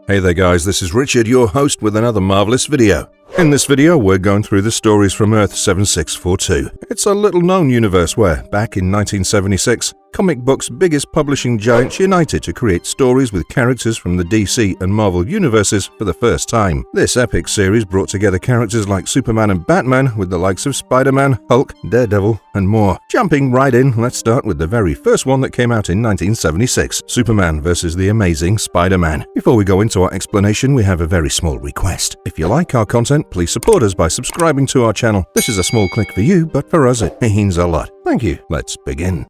Hey there guys, this is Richard, your host with another marvelous video. In this video, we're going through the stories from Earth 7642. It's a little-known universe where, back in 1976, comic books' biggest publishing giants united to create stories with characters from the DC and Marvel universes for the first time. This epic series brought together characters like Superman and Batman with the likes of Spider-Man, Hulk, Daredevil, and more. Jumping right in, let's start with the very first one that came out in 1976, Superman vs. the Amazing Spider-Man. Before we go into our explanation, we have a very small request. If you like our content, please support us by subscribing to our channel. This is a small click for you, but for us it means a lot. Thank you. Let's begin.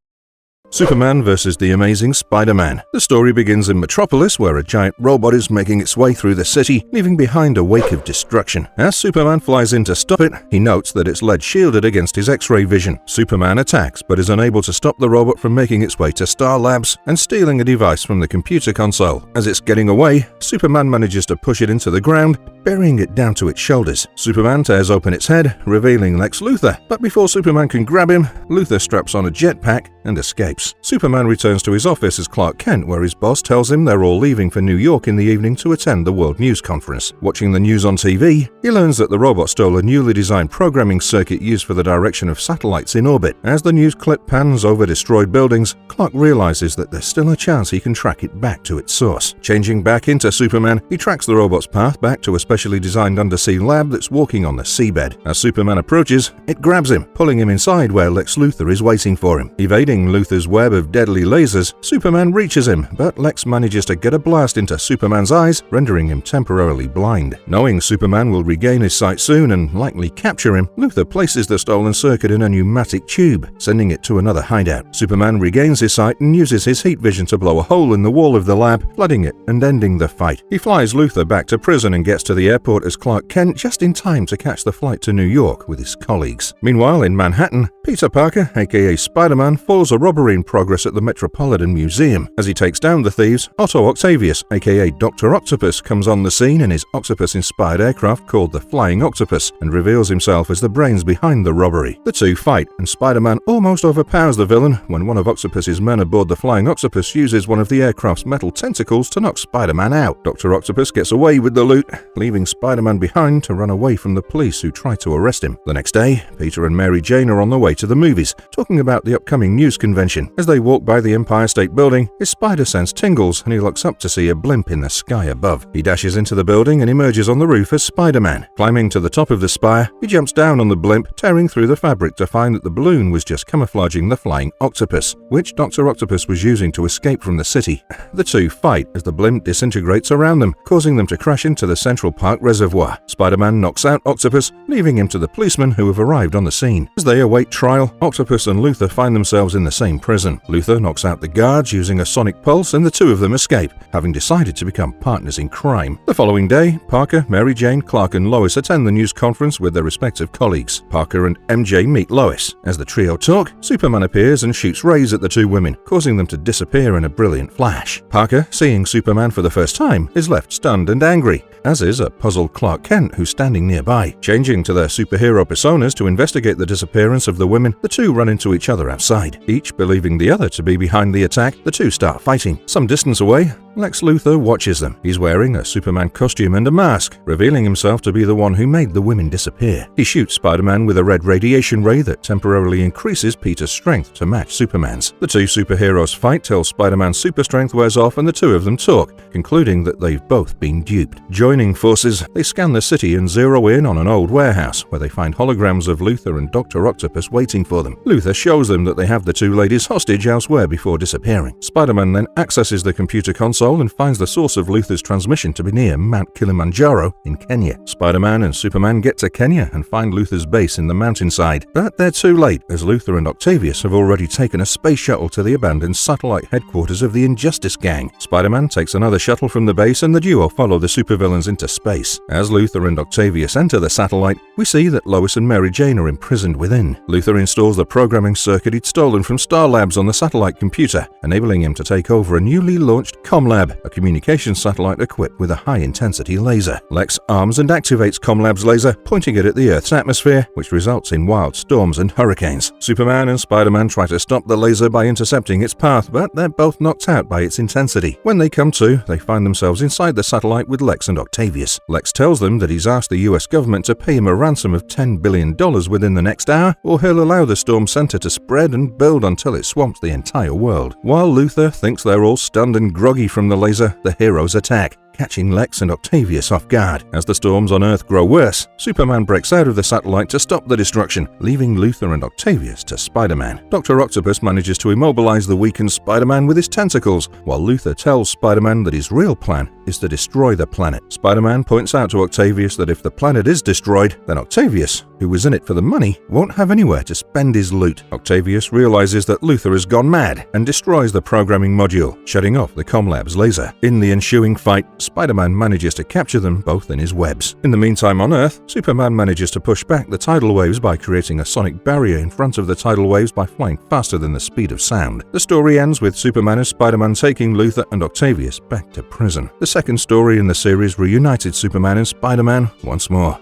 Superman vs. the Amazing Spider-Man. The story begins in Metropolis, where a giant robot is making its way through the city, leaving behind a wake of destruction. As Superman flies in to stop it, he notes that it's lead shielded against his X-ray vision. Superman attacks, but is unable to stop the robot from making its way to Star Labs and stealing a device from the computer console. As it's getting away, Superman manages to push it into the ground, burying it down to its shoulders. Superman tears open its head, revealing Lex Luthor. But before Superman can grab him, Luthor straps on a jetpack and escapes. Superman returns to his office as Clark Kent, where his boss tells him they're all leaving for New York in the evening to attend the World News Conference. Watching the news on TV, he learns that the robot stole a newly designed programming circuit used for the direction of satellites in orbit. As the news clip pans over destroyed buildings, Clark realizes that there's still a chance he can track it back to its source. Changing back into Superman, he tracks the robot's path back to a specially designed undersea lab that's walking on the seabed. As Superman approaches, it grabs him, pulling him inside where Lex Luthor is waiting for him. Evading Luthor's web of deadly lasers, Superman reaches him, but Lex manages to get a blast into Superman's eyes, rendering him temporarily blind. Knowing Superman will regain his sight soon and likely capture him, Luthor places the stolen circuit in a pneumatic tube, sending it to another hideout. Superman regains his sight and uses his heat vision to blow a hole in the wall of the lab, flooding it and ending the fight. He flies Luthor back to prison and gets to the airport as Clark Kent just in time to catch the flight to New York with his colleagues. Meanwhile, in Manhattan, Peter Parker, aka Spider-Man, follows a robbery in progress at the Metropolitan Museum. As he takes down the thieves, Otto Octavius, aka Dr. Octopus, comes on the scene in his octopus-inspired aircraft called the Flying Octopus and reveals himself as the brains behind the robbery. The two fight, and Spider-Man almost overpowers the villain when one of Octopus's men aboard the Flying Octopus uses one of the aircraft's metal tentacles to knock Spider-Man out. Dr. Octopus gets away with the loot, leaving Spider-Man behind to run away from the police who try to arrest him. The next day, Peter and Mary Jane are on the way to the movies, talking about the upcoming news convention. As they walk by the Empire State Building, his spider sense tingles and he looks up to see a blimp in the sky above. He dashes into the building and emerges on the roof as Spider-Man. Climbing to the top of the spire, he jumps down on the blimp, tearing through the fabric to find that the balloon was just camouflaging the Flying Octopus, which Dr. Octopus was using to escape from the city. The two fight as the blimp disintegrates around them, causing them to crash into the Central Park Reservoir. Spider-Man knocks out Octopus, leaving him to the policemen who have arrived on the scene. As they await trial, Octopus and Luthor find themselves in the same prison. Luthor knocks out the guards using a sonic pulse and the two of them escape, having decided to become partners in crime. The following day, Parker, Mary Jane, Clark and Lois attend the news conference with their respective colleagues. Parker and MJ meet Lois. As the trio talk, Superman appears and shoots rays at the two women, causing them to disappear in a brilliant flash. Parker, seeing Superman for the first time, is left stunned and angry, as is a puzzled Clark Kent who's standing nearby. Changing to their superhero personas to investigate the disappearance of the women, the two run into each other outside. Each believing the other to be behind the attack, the two start fighting. Some distance away, Lex Luthor watches them. He's wearing a Superman costume and a mask, revealing himself to be the one who made the women disappear. He shoots Spider-Man with a red radiation ray that temporarily increases Peter's strength to match Superman's. The two superheroes fight till Spider-Man's super strength wears off and the two of them talk, concluding that they've both been duped. Joining forces, they scan the city and zero in on an old warehouse, where they find holograms of Luthor and Dr. Octopus waiting for them. Luthor shows them that they have the two ladies hostage elsewhere before disappearing. Spider-Man then accesses the computer console and finds the source of Luthor's transmission to be near Mount Kilimanjaro in Kenya. Spider-Man and Superman get to Kenya and find Luthor's base in the mountainside, but they're too late as Luthor and Octavius have already taken a space shuttle to the abandoned satellite headquarters of the Injustice Gang. Spider-Man takes another shuttle from the base and the duo follow the supervillains into space. As Luthor and Octavius enter the satellite, we see that Lois and Mary Jane are imprisoned within. Luthor installs the programming circuit he'd stolen from Star Labs on the satellite computer, enabling him to take over a newly launched comm ComLab, a communication satellite equipped with a high-intensity laser. Lex arms and activates ComLab's laser, pointing it at the Earth's atmosphere, which results in wild storms and hurricanes. Superman and Spider-Man try to stop the laser by intercepting its path, but they're both knocked out by its intensity. When they come to, they find themselves inside the satellite with Lex and Octavius. Lex tells them that he's asked the US government to pay him a ransom of $10 billion within the next hour, or he'll allow the storm center to spread and build until it swamps the entire world. While Luthor thinks they're all stunned and groggy from the laser, the heroes attack, catching Lex and Octavius off guard. As the storms on Earth grow worse, Superman breaks out of the satellite to stop the destruction, leaving Luthor and Octavius to Spider-Man. Dr. Octopus manages to immobilize the weakened Spider-Man with his tentacles, while Luthor tells Spider-Man that his real plan is to destroy the planet. Spider-Man points out to Octavius that if the planet is destroyed, then Octavius, who was in it for the money, won't have anywhere to spend his loot. Octavius realizes that Luthor has gone mad and destroys the programming module, shutting off the ComLab's laser. In the ensuing fight, Spider-Man manages to capture them both in his webs. In the meantime on Earth, Superman manages to push back the tidal waves by creating a sonic barrier in front of the tidal waves by flying faster than the speed of sound. The story ends with Superman and Spider-Man taking Luthor and Octavius back to prison. The second story in the series reunited Superman and Spider-Man once more.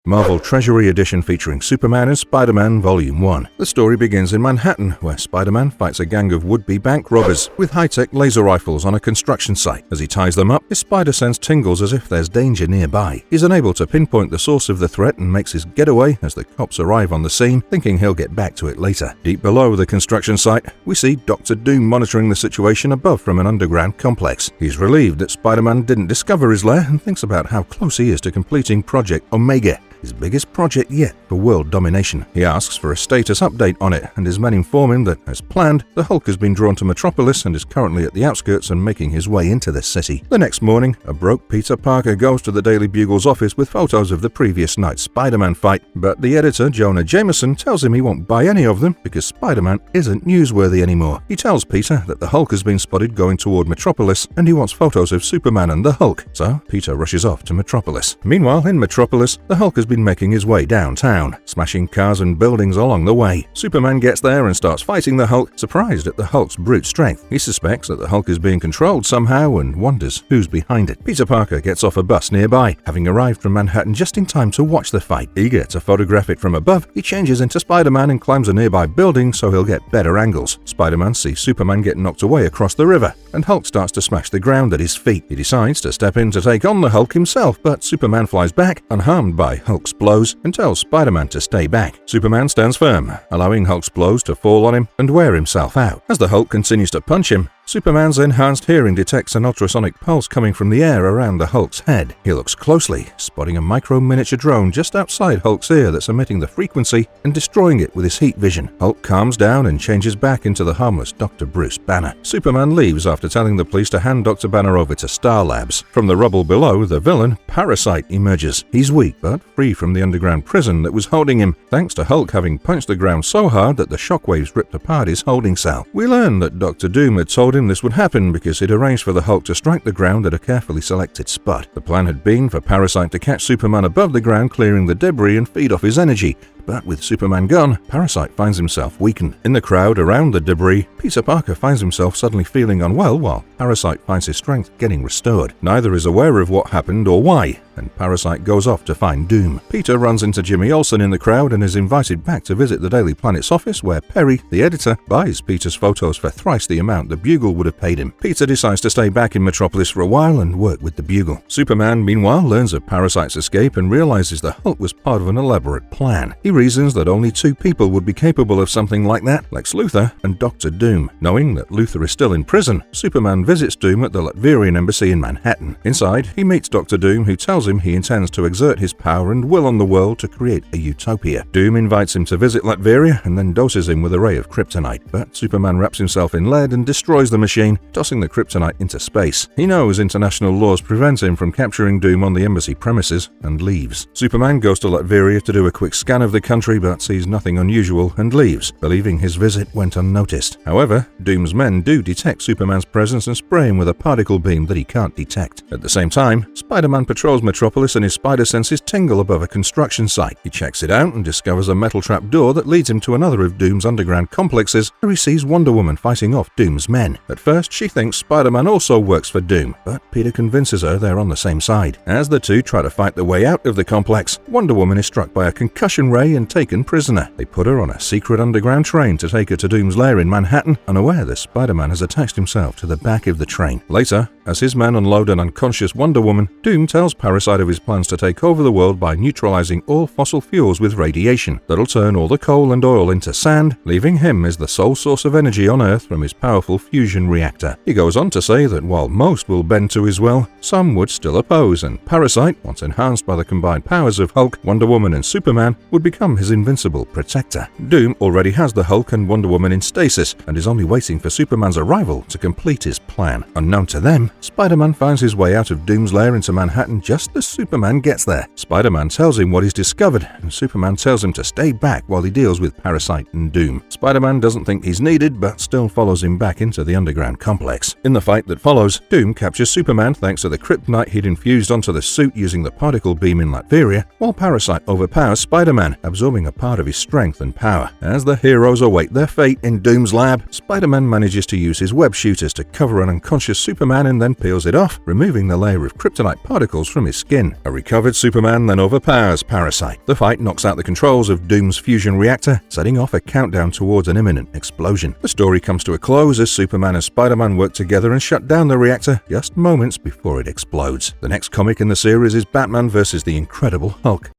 Marvel Treasury Edition featuring Superman and Spider-Man Volume 1. The story begins in Manhattan, where Spider-Man fights a gang of would-be bank robbers with high-tech laser rifles on a construction site. As he ties them up, his spider sense tingles as if there's danger nearby. He's unable to pinpoint the source of the threat and makes his getaway as the cops arrive on the scene, thinking he'll get back to it later. Deep below the construction site, we see Dr. Doom monitoring the situation above from an underground complex. He's relieved that Spider-Man didn't discover his lair and thinks about how close he is to completing Project Omega, his biggest project yet for world domination. He asks for a status update on it, and his men inform him that, as planned, the Hulk has been drawn to Metropolis and is currently at the outskirts and making his way into the city. The next morning, a broke Peter Parker goes to the Daily Bugle's office with photos of the previous night's Spider-Man fight, but the editor, Jonah Jameson, tells him he won't buy any of them because Spider-Man isn't newsworthy anymore. He tells Peter that the Hulk has been spotted going toward Metropolis and he wants photos of Superman and the Hulk, so Peter rushes off to Metropolis. Meanwhile, in Metropolis, the Hulk has been making his way downtown, smashing cars and buildings along the way. Superman gets there and starts fighting the Hulk, surprised at the Hulk's brute strength. He suspects that the Hulk is being controlled somehow and wonders who's behind it. Peter Parker gets off a bus nearby, having arrived from Manhattan just in time to watch the fight. Eager to photograph it from above, he changes into Spider-Man and climbs a nearby building so he'll get better angles. Spider-Man sees Superman get knocked away across the river, and Hulk starts to smash the ground at his feet. He decides to step in to take on the Hulk himself, but Superman flies back, unharmed by Hulk's blows, and tells Spider-Man to stay back. Superman stands firm, allowing Hulk's blows to fall on him and wear himself out. As the Hulk continues to punch him, Superman's enhanced hearing detects an ultrasonic pulse coming from the air around the Hulk's head. He looks closely, spotting a micro-miniature drone just outside Hulk's ear that's emitting the frequency and destroying it with his heat vision. Hulk calms down and changes back into the harmless Dr. Bruce Banner. Superman leaves after telling the police to hand Dr. Banner over to Star Labs. From the rubble below, the villain, Parasite, emerges. He's weak, but free from the underground prison that was holding him, thanks to Hulk having punched the ground so hard that the shockwaves ripped apart his holding cell. We learn that Dr. Doom had told him this would happen because he'd arranged for the Hulk to strike the ground at a carefully selected spot. The plan had been for Parasite to catch Superman above the ground, clearing the debris and feed off his energy. But with Superman gone, Parasite finds himself weakened. In the crowd around the debris, Peter Parker finds himself suddenly feeling unwell while Parasite finds his strength getting restored. Neither is aware of what happened or why, and Parasite goes off to find Doom. Peter runs into Jimmy Olsen in the crowd and is invited back to visit the Daily Planet's office, where Perry, the editor, buys Peter's photos for thrice the amount the Bugle would have paid him. Peter decides to stay back in Metropolis for a while and work with the Bugle. Superman, meanwhile, learns of Parasite's escape and realizes the Hulk was part of an elaborate plan. He reasons that only two people would be capable of something like that, Lex Luthor and Dr. Doom. Knowing that Luthor is still in prison, Superman visits Doom at the Latvian embassy in Manhattan. Inside, he meets Dr. Doom, who tells him he intends to exert his power and will on the world to create a utopia. Doom invites him to visit Latveria and then doses him with a ray of kryptonite, but Superman wraps himself in lead and destroys the machine, tossing the kryptonite into space. He knows international laws prevent him from capturing Doom on the embassy premises and leaves. Superman goes to Latveria to do a quick scan of the country but sees nothing unusual and leaves, believing his visit went unnoticed. However, Doom's men do detect Superman's presence and spray him with a particle beam that he can't detect. At the same time, Spider-Man patrols Metropolis metropolis and his spider senses tingle above a construction site. He checks it out and discovers a metal trap door that leads him to another of Doom's underground complexes, where he sees Wonder Woman fighting off Doom's men. At first, she thinks Spider-Man also works for Doom, but Peter convinces her they're on the same side. As the two try to fight their way out of the complex, Wonder Woman is struck by a concussion ray and taken prisoner. They put her on a secret underground train to take her to Doom's lair in Manhattan, unaware that Spider-Man has attached himself to the back of the train. Later, as his men unload an unconscious Wonder Woman, Doom tells Parasite of his plans to take over the world by neutralizing all fossil fuels with radiation that'll turn all the coal and oil into sand, leaving him as the sole source of energy on Earth from his powerful fusion reactor. He goes on to say that while most will bend to his will, some would still oppose, and Parasite, once enhanced by the combined powers of Hulk, Wonder Woman and Superman, would become his invincible protector. Doom already has the Hulk and Wonder Woman in stasis and is only waiting for Superman's arrival to complete his plan. Unknown to them, Spider-Man finds his way out of Doom's lair into Manhattan just as Superman gets there. Spider-Man tells him what he's discovered, and Superman tells him to stay back while he deals with Parasite and Doom. Spider-Man doesn't think he's needed, but still follows him back into the underground complex. In the fight that follows, Doom captures Superman thanks to the kryptonite he'd infused onto the suit using the particle beam in Latveria, while Parasite overpowers Spider-Man, absorbing a part of his strength and power. As the heroes await their fate in Doom's lab, Spider-Man manages to use his web shooters to cover an unconscious Superman and then peels it off, removing the layer of kryptonite particles from his skin. A recovered Superman then overpowers Parasite. The fight knocks out the controls of Doom's fusion reactor, setting off a countdown towards an imminent explosion. The story comes to a close as Superman and Spider-Man work together and shut down the reactor just moments before it explodes. The next comic in the series is Batman vs. the Incredible Hulk.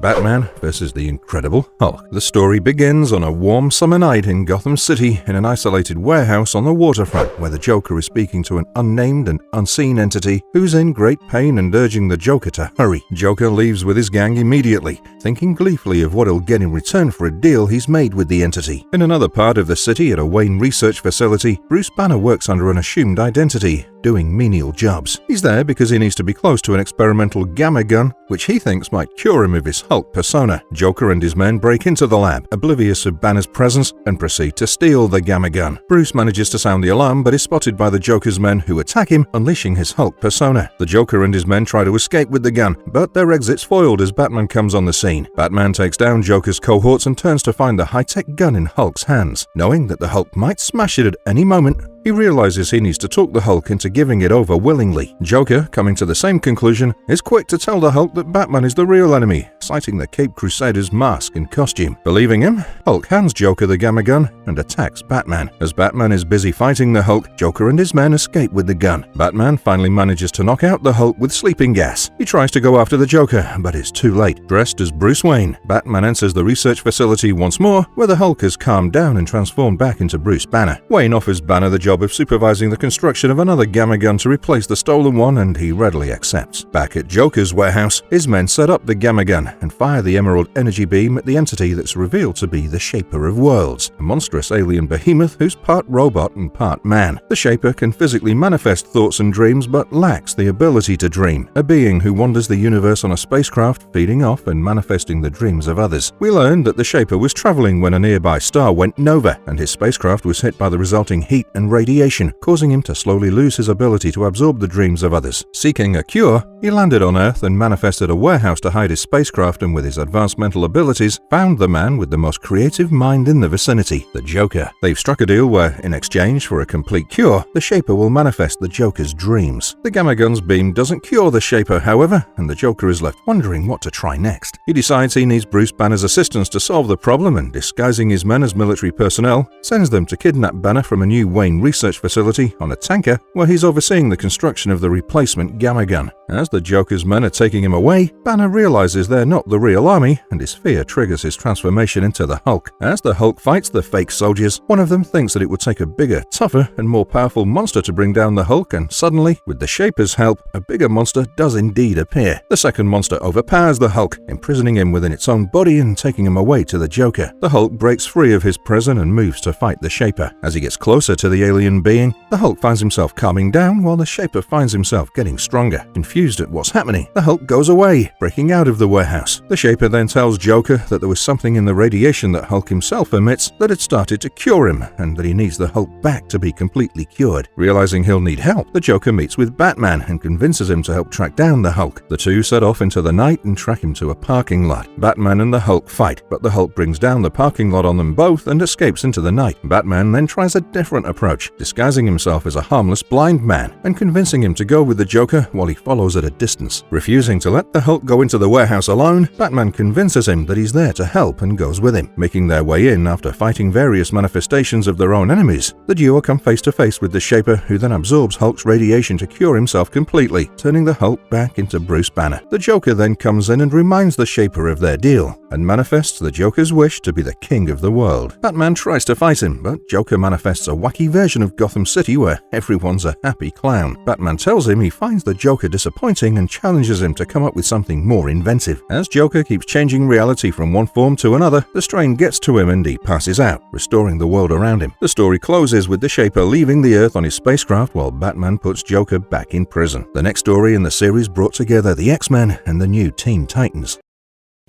Batman vs. the Incredible Hulk. The story begins on a warm summer night in Gotham City in an isolated warehouse on the waterfront where the Joker is speaking to an unnamed and unseen entity who's in great pain and urging the Joker to hurry. Joker leaves with his gang immediately, thinking gleefully of what he'll get in return for a deal he's made with the entity. In another part of the city at a Wayne research facility, Bruce Banner works under an assumed identity, doing menial jobs. He's there because he needs to be close to an experimental gamma gun, which he thinks might cure him of his Hulk persona. Joker and his men break into the lab, oblivious of Banner's presence, and proceed to steal the gamma gun. Bruce manages to sound the alarm but is spotted by the Joker's men who attack him, unleashing his Hulk persona. The Joker and his men try to escape with the gun, but their exit's foiled as Batman comes on the scene. Batman takes down Joker's cohorts and turns to find the high-tech gun in Hulk's hands. Knowing that the Hulk might smash it at any moment, he realizes he needs to talk the Hulk into giving it over willingly. Joker, coming to the same conclusion, is quick to tell the Hulk that Batman is the real enemy, citing the Caped Crusader's mask and costume. Believing him, Hulk hands Joker the gamma gun and attacks Batman. As Batman is busy fighting the Hulk, Joker and his men escape with the gun. Batman finally manages to knock out the Hulk with sleeping gas. He tries to go after the Joker, but is too late. Dressed as Bruce Wayne, Batman enters the research facility once more, where the Hulk has calmed down and transformed back into Bruce Banner. Wayne offers Banner the job of supervising the construction of another gamma gun to replace the stolen one, and he readily accepts. Back at Joker's warehouse, his men set up the gamma gun and fire the emerald energy beam at the entity that's revealed to be the Shaper of Worlds, a monstrous alien behemoth who's part robot and part man. The Shaper can physically manifest thoughts and dreams but lacks the ability to dream, a being who wanders the universe on a spacecraft, feeding off and manifesting the dreams of others. We learned that the Shaper was traveling when a nearby star went nova, and his spacecraft was hit by the resulting heat and radiation, causing him to slowly lose his ability to absorb the dreams of others. Seeking a cure, he landed on Earth and manifested a warehouse to hide his spacecraft, and with his advanced mental abilities, found the man with the most creative mind in the vicinity, the Joker. They've struck a deal where, in exchange for a complete cure, the Shaper will manifest the Joker's dreams. The gamma gun's beam doesn't cure the Shaper, however, and the Joker is left wondering what to try next. He decides he needs Bruce Banner's assistance to solve the problem, and disguising his men as military personnel, sends them to kidnap Banner from a new Wayne research facility on a tanker where he's overseeing the construction of the replacement gamma gun. As the Joker's men are taking him away, Banner realizes they're not the real army, and his fear triggers his transformation into the Hulk. As the Hulk fights the fake soldiers, one of them thinks that it would take a bigger, tougher, and more powerful monster to bring down the Hulk, and suddenly, with the Shaper's help, a bigger monster does indeed appear. The second monster overpowers the Hulk, imprisoning him within its own body and taking him away to the Joker. The Hulk breaks free of his prison and moves to fight the Shaper. As he gets closer to the alien alien being, the Hulk finds himself calming down while the Shaper finds himself getting stronger. Confused at what's happening, the Hulk goes away, breaking out of the warehouse. The Shaper then tells Joker that there was something in the radiation that Hulk himself emits that had started to cure him, and that he needs the Hulk back to be completely cured. Realizing he'll need help, the Joker meets with Batman and convinces him to help track down the Hulk. The two set off into the night and track him to a parking lot. Batman and the Hulk fight, but the Hulk brings down the parking lot on them both and escapes into the night. Batman then tries a different approach, disguising himself as a harmless blind man and convincing him to go with the Joker while he follows at a distance. Refusing to let the Hulk go into the warehouse alone, Batman convinces him that he's there to help and goes with him. Making their way in after fighting various manifestations of their own enemies, the duo come face to face with the Shaper, who then absorbs Hulk's radiation to cure himself completely, turning the Hulk back into Bruce Banner. The Joker then comes in and reminds the Shaper of their deal, and manifests the Joker's wish to be the king of the world. Batman tries to fight him, but Joker manifests a wacky version of Gotham City where everyone's a happy clown. Batman tells him he finds the Joker disappointing and challenges him to come up with something more inventive. As Joker keeps changing reality from one form to another, the strain gets to him and he passes out, restoring the world around him. The story closes with the Shaper leaving the Earth on his spacecraft while Batman puts Joker back in prison. The next story in the series brought together the X-Men and the new Teen Titans.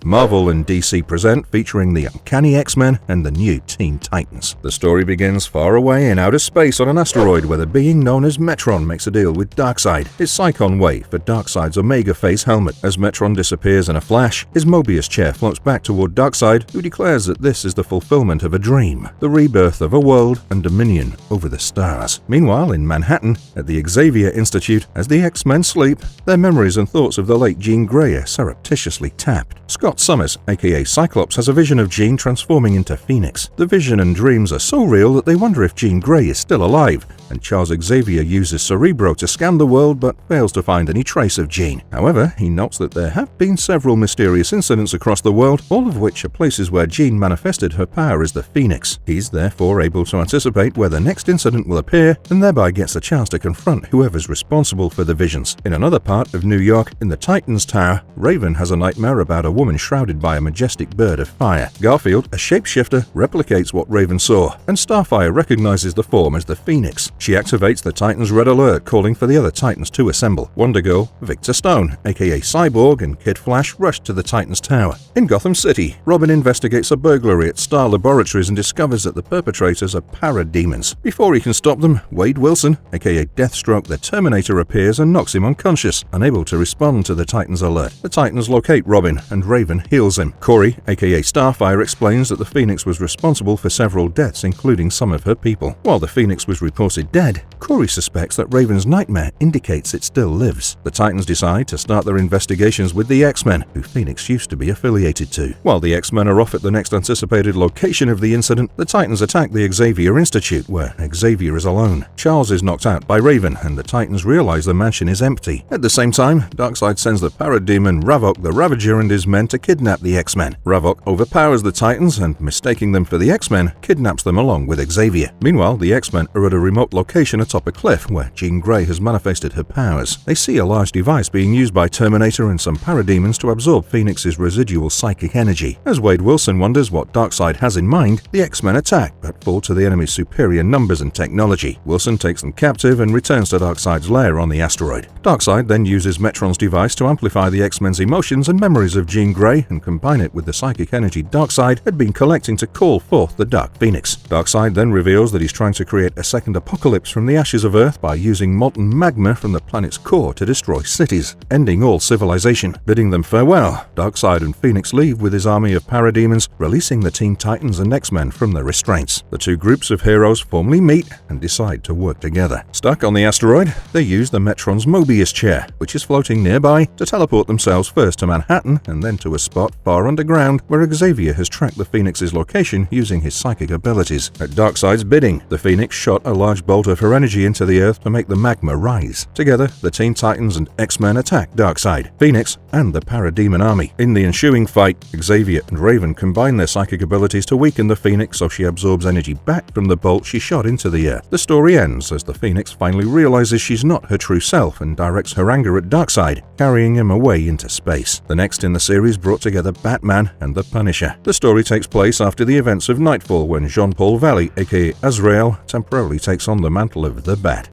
Marvel and DC present, featuring the Uncanny X-Men and the new Teen Titans. The story begins far away in outer space on an asteroid where the being known as Metron makes a deal with Darkseid, his Psychon way for Darkseid's Omega Face helmet. As Metron disappears in a flash, his Mobius chair floats back toward Darkseid, who declares that this is the fulfillment of a dream, the rebirth of a world and dominion over the stars. Meanwhile, in Manhattan, at the Xavier Institute, as the X-Men sleep, their memories and thoughts of the late Jean Grey are surreptitiously tapped. Scott Summers, aka Cyclops, has a vision of Jean transforming into Phoenix. The vision and dreams are so real that they wonder if Jean Grey is still alive, and Charles Xavier uses Cerebro to scan the world but fails to find any trace of Jean. However, he notes that there have been several mysterious incidents across the world, all of which are places where Jean manifested her power as the Phoenix. He's therefore able to anticipate where the next incident will appear, and thereby gets a chance to confront whoever's responsible for the visions. In another part of New York, in the Titans Tower, Raven has a nightmare about a woman shrouded by a majestic bird of fire. Garfield, a shapeshifter, replicates what Raven saw, and Starfire recognizes the form as the Phoenix. She activates the Titans' red alert, calling for the other Titans to assemble. Wonder Girl, Victor Stone, aka Cyborg, and Kid Flash rush to the Titans Tower. In Gotham City, Robin investigates a burglary at Star Laboratories and discovers that the perpetrators are parademons. Before he can stop them, Wade Wilson, aka Deathstroke the Terminator, appears and knocks him unconscious, unable to respond to the Titans' alert. The Titans locate Robin, and Raven heals him. Corey, aka Starfire, explains that the Phoenix was responsible for several deaths, including some of her people. While the Phoenix was reported dead, Corey suspects that Raven's nightmare indicates it still lives. The Titans decide to start their investigations with the X-Men, who Phoenix used to be affiliated to. While the X-Men are off at the next anticipated location of the incident, the Titans attack the Xavier Institute, where Xavier is alone. Charles is knocked out by Raven, and the Titans realize the mansion is empty. At the same time, Darkseid sends the parademon Ravok the Ravager and his men to kidnap the X-Men. Ravok overpowers the Titans and, mistaking them for the X-Men, kidnaps them along with Xavier. Meanwhile, the X-Men are at a remote location atop a cliff where Jean Grey has manifested her powers. They see a large device being used by Terminator and some parademons to absorb Phoenix's residual psychic energy. As Wade Wilson wonders what Darkseid has in mind, the X-Men attack but fall to the enemy's superior numbers and technology. Wilson takes them captive and returns to Darkseid's lair on the asteroid. Darkseid then uses Metron's device to amplify the X-Men's emotions and memories of Jean Grey and combine it with the psychic energy Darkseid had been collecting to call forth the Dark Phoenix. Darkseid then reveals that he's trying to create a second apocalypse from the ashes of Earth by using molten magma from the planet's core to destroy cities, ending all civilization. Bidding them farewell, Darkseid and Phoenix leave with his army of parademons, releasing the Teen Titans and X-Men from their restraints. The two groups of heroes formally meet and decide to work together. Stuck on the asteroid, they use the Metron's Mobius chair, which is floating nearby, to teleport themselves first to Manhattan and then to a spot far underground where Xavier has tracked the Phoenix's location using his psychic abilities. At Darkseid's bidding, the Phoenix shot a large bolt of her energy into the Earth to make the magma rise. Together, the Teen Titans and X-Men attack Darkseid, Phoenix, and the Parademon army. In the ensuing fight, Xavier and Raven combine their psychic abilities to weaken the Phoenix so she absorbs energy back from the bolt she shot into the Earth. The story ends as the Phoenix finally realizes she's not her true self and directs her anger at Darkseid, carrying him away into space. The next in the series brought together Batman and the Punisher. The story takes place after the events of Nightfall when Jean-Paul Valley, aka Azrael, temporarily takes on the the mantle of the Bat.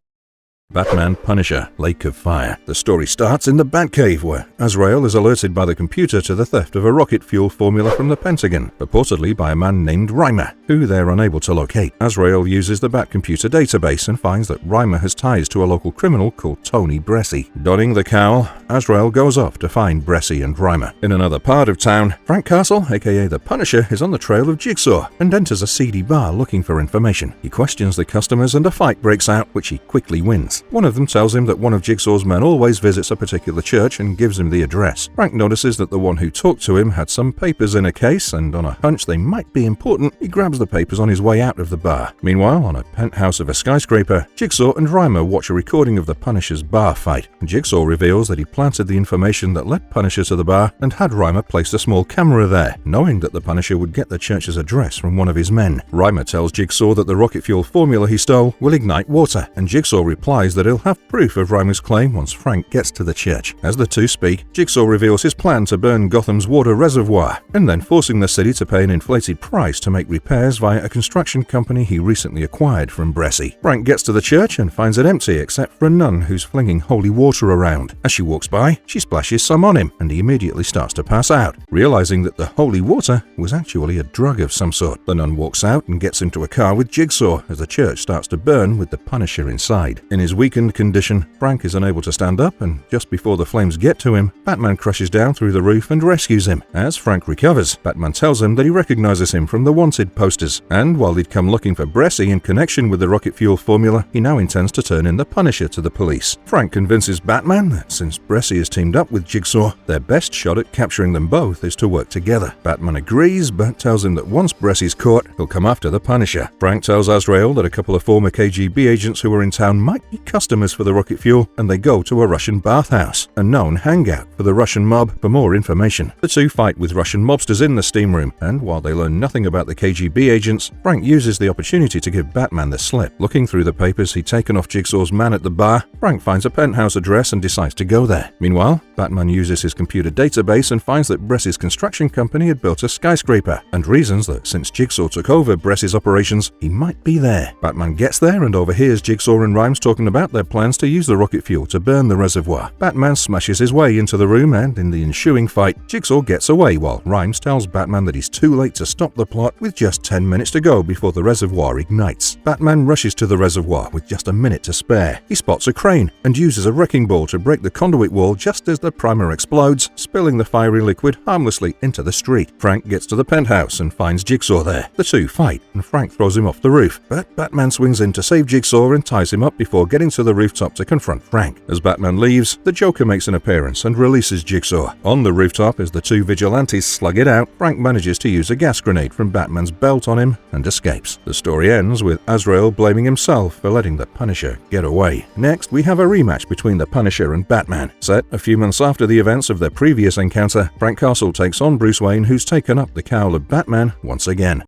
Batman Punisher Lake of Fire. The story starts in the Batcave, where Azrael is alerted by the computer to the theft of a rocket fuel formula from the Pentagon, purportedly by a man named Reimer, who they're unable to locate. Azrael uses the Batcomputer database and finds that Reimer has ties to a local criminal called Tony Bressie. Donning the cowl, Azrael goes off to find Bressie and Reimer. In another part of town, Frank Castle, aka the Punisher, is on the trail of Jigsaw and enters a seedy bar looking for information. He questions the customers and a fight breaks out, which he quickly wins. One of them tells him that one of Jigsaw's men always visits a particular church and gives him the address. Frank notices that the one who talked to him had some papers in a case, and on a hunch they might be important, he grabs the papers on his way out of the bar. Meanwhile, on a penthouse of a skyscraper, Jigsaw and Reimer watch a recording of the Punisher's bar fight. Jigsaw reveals that he planted the information that led Punisher to the bar and had Reimer place a small camera there, knowing that the Punisher would get the church's address from one of his men. Reimer tells Jigsaw that the rocket fuel formula he stole will ignite water, and Jigsaw replies that he'll have proof of Reimer's claim once Frank gets to the church. As the two speak, Jigsaw reveals his plan to burn Gotham's water reservoir, and then forcing the city to pay an inflated price to make repairs via a construction company he recently acquired from Bressie. Frank gets to the church and finds it empty except for a nun who's flinging holy water around. As she walks by, she splashes some on him, and he immediately starts to pass out, realizing that the holy water was actually a drug of some sort. The nun walks out and gets into a car with Jigsaw as the church starts to burn with the Punisher inside. In his weakened condition, Frank is unable to stand up, and just before the flames get to him, Batman crashes down through the roof and rescues him. As Frank recovers, Batman tells him that he recognizes him from the wanted posters, and while he'd come looking for Bressie in connection with the rocket fuel formula, he now intends to turn in the Punisher to the police. Frank convinces Batman that since Bressie is teamed up with Jigsaw, their best shot at capturing them both is to work together. Batman agrees, but tells him that once Bressie's caught, he'll come after the Punisher. Frank tells Azrael that a couple of former KGB agents who were in town might be customers for the rocket fuel, and they go to a Russian bathhouse, a known hangout for the Russian mob, for more information. The two fight with Russian mobsters in the steam room, and while they learn nothing about the KGB agents, Frank uses the opportunity to give Batman the slip. Looking through the papers he'd taken off Jigsaw's man at the bar, Frank finds a penthouse address and decides to go there. Meanwhile, Batman uses his computer database and finds that Bressie's construction company had built a skyscraper, and reasons that since Jigsaw took over Bressie's operations, he might be there. Batman gets there and overhears Jigsaw and Rhymes talking about their plans to use the rocket fuel to burn the reservoir. Batman smashes his way into the room, and in the ensuing fight, Jigsaw gets away while Rhymes tells Batman that he's too late to stop the plot with just 10 minutes to go before the reservoir ignites. Batman rushes to the reservoir with just a minute to spare. He spots a crane and uses a wrecking ball to break the conduit wall just as the primer explodes, spilling the fiery liquid harmlessly into the street. Frank gets to the penthouse and finds Jigsaw there. The two fight, and Frank throws him off the roof, but Batman swings in to save Jigsaw and ties him up before getting to the rooftop to confront Frank. As Batman leaves, the Joker makes an appearance and releases Jigsaw. On the rooftop, as the two vigilantes slug it out, Frank manages to use a gas grenade from Batman's belt on him and escapes. The story ends with Azrael blaming himself for letting the Punisher get away. Next, we have a rematch between the Punisher and Batman. Set a few months after the events of their previous encounter, Frank Castle takes on Bruce Wayne, who's taken up the cowl of Batman once again.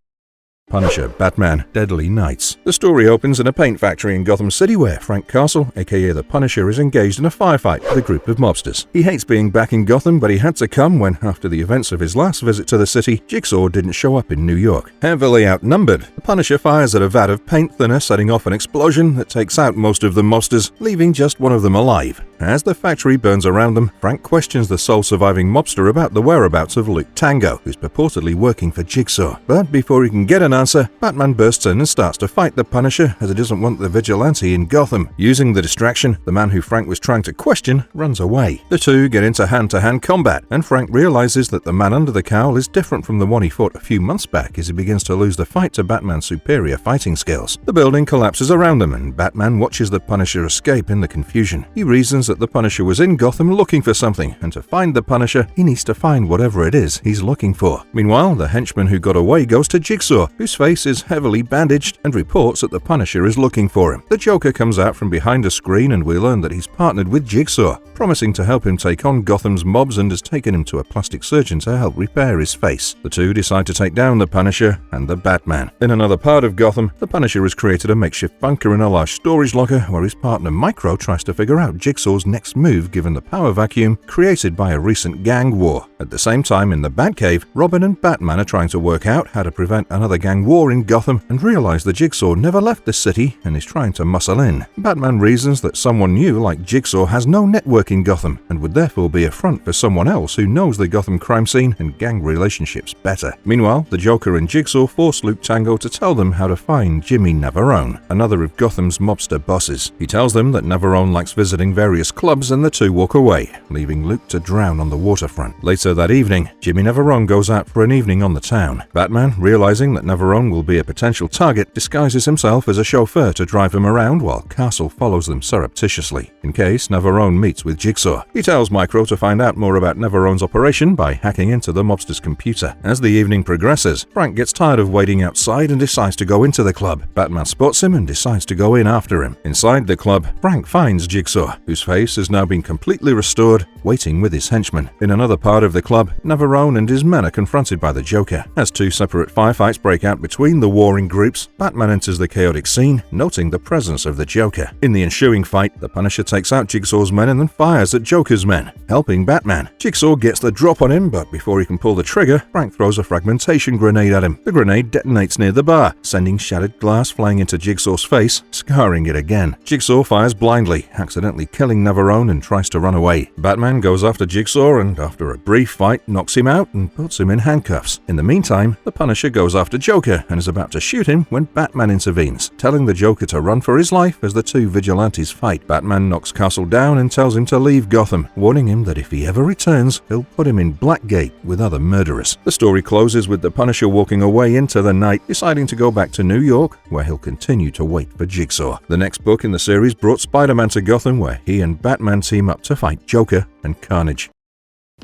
Punisher, Batman, Deadly Nights. The story opens in a paint factory in Gotham City where Frank Castle, aka the Punisher, is engaged in a firefight with a group of mobsters. He hates being back in Gotham, but he had to come when, after the events of his last visit to the city, Jigsaw didn't show up in New York. Heavily outnumbered, the Punisher fires at a vat of paint thinner, setting off an explosion that takes out most of the mobsters, leaving just one of them alive. As the factory burns around them, Frank questions the sole surviving mobster about the whereabouts of Luke Tango, who's purportedly working for Jigsaw. But before he can get an answer, Batman bursts in and starts to fight the Punisher as he doesn't want the vigilante in Gotham. Using the distraction, the man who Frank was trying to question runs away. The two get into hand-to-hand combat, and Frank realizes that the man under the cowl is different from the one he fought a few months back as he begins to lose the fight to Batman's superior fighting skills. The building collapses around them, and Batman watches the Punisher escape in the confusion. He reasons that the Punisher was in Gotham looking for something, and to find the Punisher, he needs to find whatever it is he's looking for. Meanwhile, the henchman who got away goes to Jigsaw, whose face is heavily bandaged, and reports that the Punisher is looking for him. The Joker comes out from behind a screen, and we learn that he's partnered with Jigsaw, promising to help him take on Gotham's mobs, and has taken him to a plastic surgeon to help repair his face. The two decide to take down the Punisher and the Batman. In another part of Gotham, the Punisher has created a makeshift bunker in a large storage locker where his partner Micro tries to figure out Jigsaw's next move given the power vacuum created by a recent gang war. At the same time, in the Batcave, Robin and Batman are trying to work out how to prevent another gang war in Gotham and realize the Jigsaw never left the city and is trying to muscle in. Batman reasons that someone new like Jigsaw has no network in Gotham and would therefore be a front for someone else who knows the Gotham crime scene and gang relationships better. Meanwhile, the Joker and Jigsaw force Luke Tango to tell them how to find Jimmy Navarone, another of Gotham's mobster bosses. He tells them that Navarone likes visiting various clubs and the two walk away, leaving Luke to drown on the waterfront. Later that evening, Jimmy Navarone goes out for an evening on the town. Batman, realizing that Navarone will be a potential target, disguises himself as a chauffeur to drive him around while Castle follows them surreptitiously, in case Navarone meets with Jigsaw. He tells Micro to find out more about Navarone's operation by hacking into the mobster's computer. As the evening progresses, Frank gets tired of waiting outside and decides to go into the club. Batman spots him and decides to go in after him. Inside the club, Frank finds Jigsaw, whose face has now been completely restored, waiting with his henchmen. In another part of the club, Navarone and his men are confronted by the Joker. As two separate firefights break out between the warring groups, Batman enters the chaotic scene, noting the presence of the Joker. In the ensuing fight, the Punisher takes out Jigsaw's men and then fires at Joker's men, helping Batman. Jigsaw gets the drop on him, but before he can pull the trigger, Frank throws a fragmentation grenade at him. The grenade detonates near the bar, sending shattered glass flying into Jigsaw's face, scarring it again. Jigsaw fires blindly, accidentally killing Navarone and tries to run away. Batman goes after Jigsaw and, after a brief fight, knocks him out and puts him in handcuffs. In the meantime, the Punisher goes after Joker and is about to shoot him when Batman intervenes, telling the Joker to run for his life as the two vigilantes fight. Batman knocks Castle down and tells him to leave Gotham, warning him that if he ever returns, he'll put him in Blackgate with other murderers. The story closes with the Punisher walking away into the night, deciding to go back to New York, where he'll continue to wait for Jigsaw. The next book in the series brought Spider-Man to Gotham, where he and Batman team up to fight Joker and Carnage.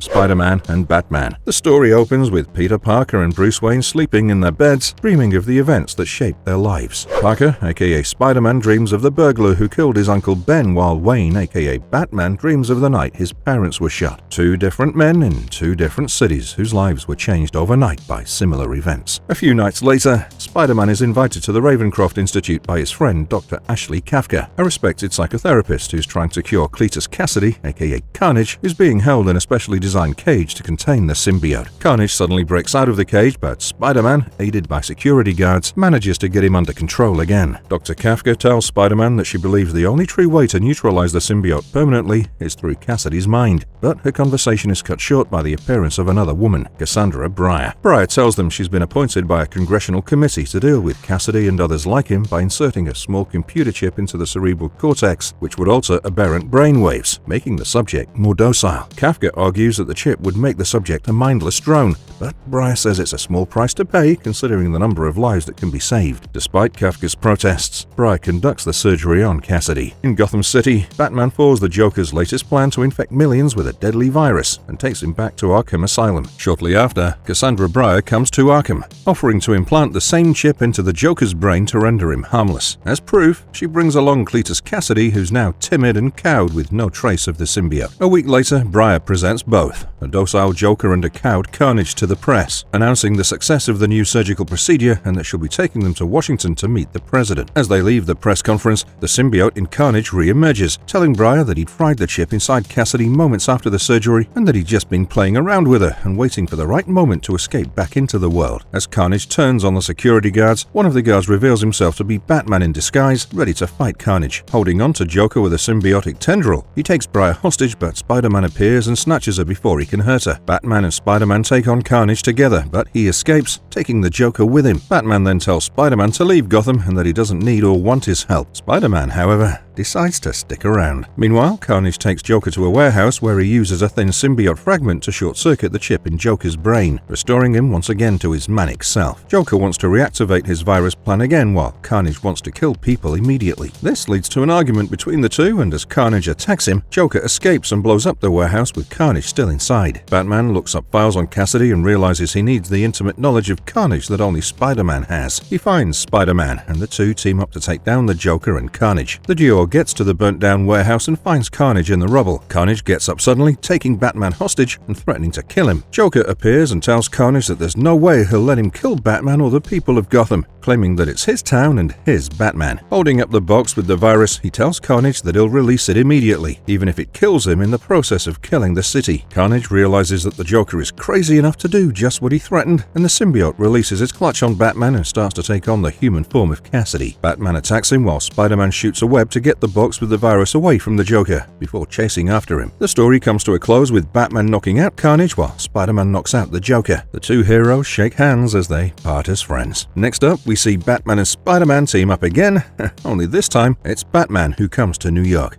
Spider-Man and Batman. The story opens with Peter Parker and Bruce Wayne sleeping in their beds, dreaming of the events that shaped their lives. Parker, aka Spider-Man, dreams of the burglar who killed his Uncle Ben, while Wayne, aka Batman, dreams of the night his parents were shot. Two different men in two different cities whose lives were changed overnight by similar events. A few nights later, Spider-Man is invited to the Ravencroft Institute by his friend Dr. Ashley Kafka, a respected psychotherapist who's trying to cure Cletus Cassidy, aka Carnage, who's being held in a specially designed cage to contain the symbiote. Carnage suddenly breaks out of the cage, but Spider-Man, aided by security guards, manages to get him under control again. Dr. Kafka tells Spider-Man that she believes the only true way to neutralize the symbiote permanently is through Cassidy's mind, but her conversation is cut short by the appearance of another woman, Cassandra Breyer. Breyer tells them she's been appointed by a congressional committee to deal with Cassidy and others like him by inserting a small computer chip into the cerebral cortex, which would alter aberrant brainwaves, making the subject more docile. Kafka argues that the chip would make the subject a mindless drone, but Breyer says it's a small price to pay considering the number of lives that can be saved. Despite Kafka's protests, Breyer conducts the surgery on Cassidy. In Gotham City, Batman falls the Joker's latest plan to infect millions with a deadly virus and takes him back to Arkham Asylum. Shortly after, Cassandra Breyer comes to Arkham, offering to implant the same chip into the Joker's brain to render him harmless. As proof, she brings along Cletus Cassidy, who's now timid and cowed with no trace of the symbiote. A week later, Breyer presents both, a docile Joker and a cowed Carnage, to the press, announcing the success of the new surgical procedure and that she'll be taking them to Washington to meet the president. As they leave the press conference, the symbiote in Carnage re-emerges, telling Breyer that he'd fried the chip inside Cassidy moments after the surgery and that he'd just been playing around with her and waiting for the right moment to escape back into the world. As Carnage turns on the security guards, one of the guards reveals himself to be Batman in disguise, ready to fight Carnage. Holding on to Joker with a symbiotic tendril, he takes Breyer hostage, but Spider-Man appears and snatches her before he can hurt her. Batman and Spider-Man take on Carnage together, but he escapes, taking the Joker with him. Batman then tells Spider-Man to leave Gotham and that he doesn't need or want his help. Spider-Man, however, decides to stick around. Meanwhile, Carnage takes Joker to a warehouse where he uses a thin symbiote fragment to short-circuit the chip in Joker's brain, restoring him once again to his manic self. Joker wants to reactivate his virus plan again, while Carnage wants to kill people immediately. This leads to an argument between the two, and as Carnage attacks him, Joker escapes and blows up the warehouse with Carnage still inside. Batman looks up files on Cassidy and realizes he needs the intimate knowledge of Carnage that only Spider-Man has. He finds Spider-Man, and the two team up to take down the Joker and Carnage. The duo Luthor gets to the burnt-down warehouse and finds Carnage in the rubble. Carnage gets up suddenly, taking Batman hostage and threatening to kill him. Joker appears and tells Carnage that there's no way he'll let him kill Batman or the people of Gotham, claiming that it's his town and his Batman. Holding up the box with the virus, he tells Carnage that he'll release it immediately, even if it kills him in the process of killing the city. Carnage realizes that the Joker is crazy enough to do just what he threatened, and the symbiote releases its clutch on Batman and starts to take on the human form of Cassidy. Batman attacks him while Spider-Man shoots a web to get the box with the virus away from the Joker, before chasing after him. The story comes to a close with Batman knocking out Carnage while Spider-Man knocks out the Joker. The two heroes shake hands as they part as friends. Next up, we see Batman and Spider-Man team up again, only this time it's Batman who comes to New York.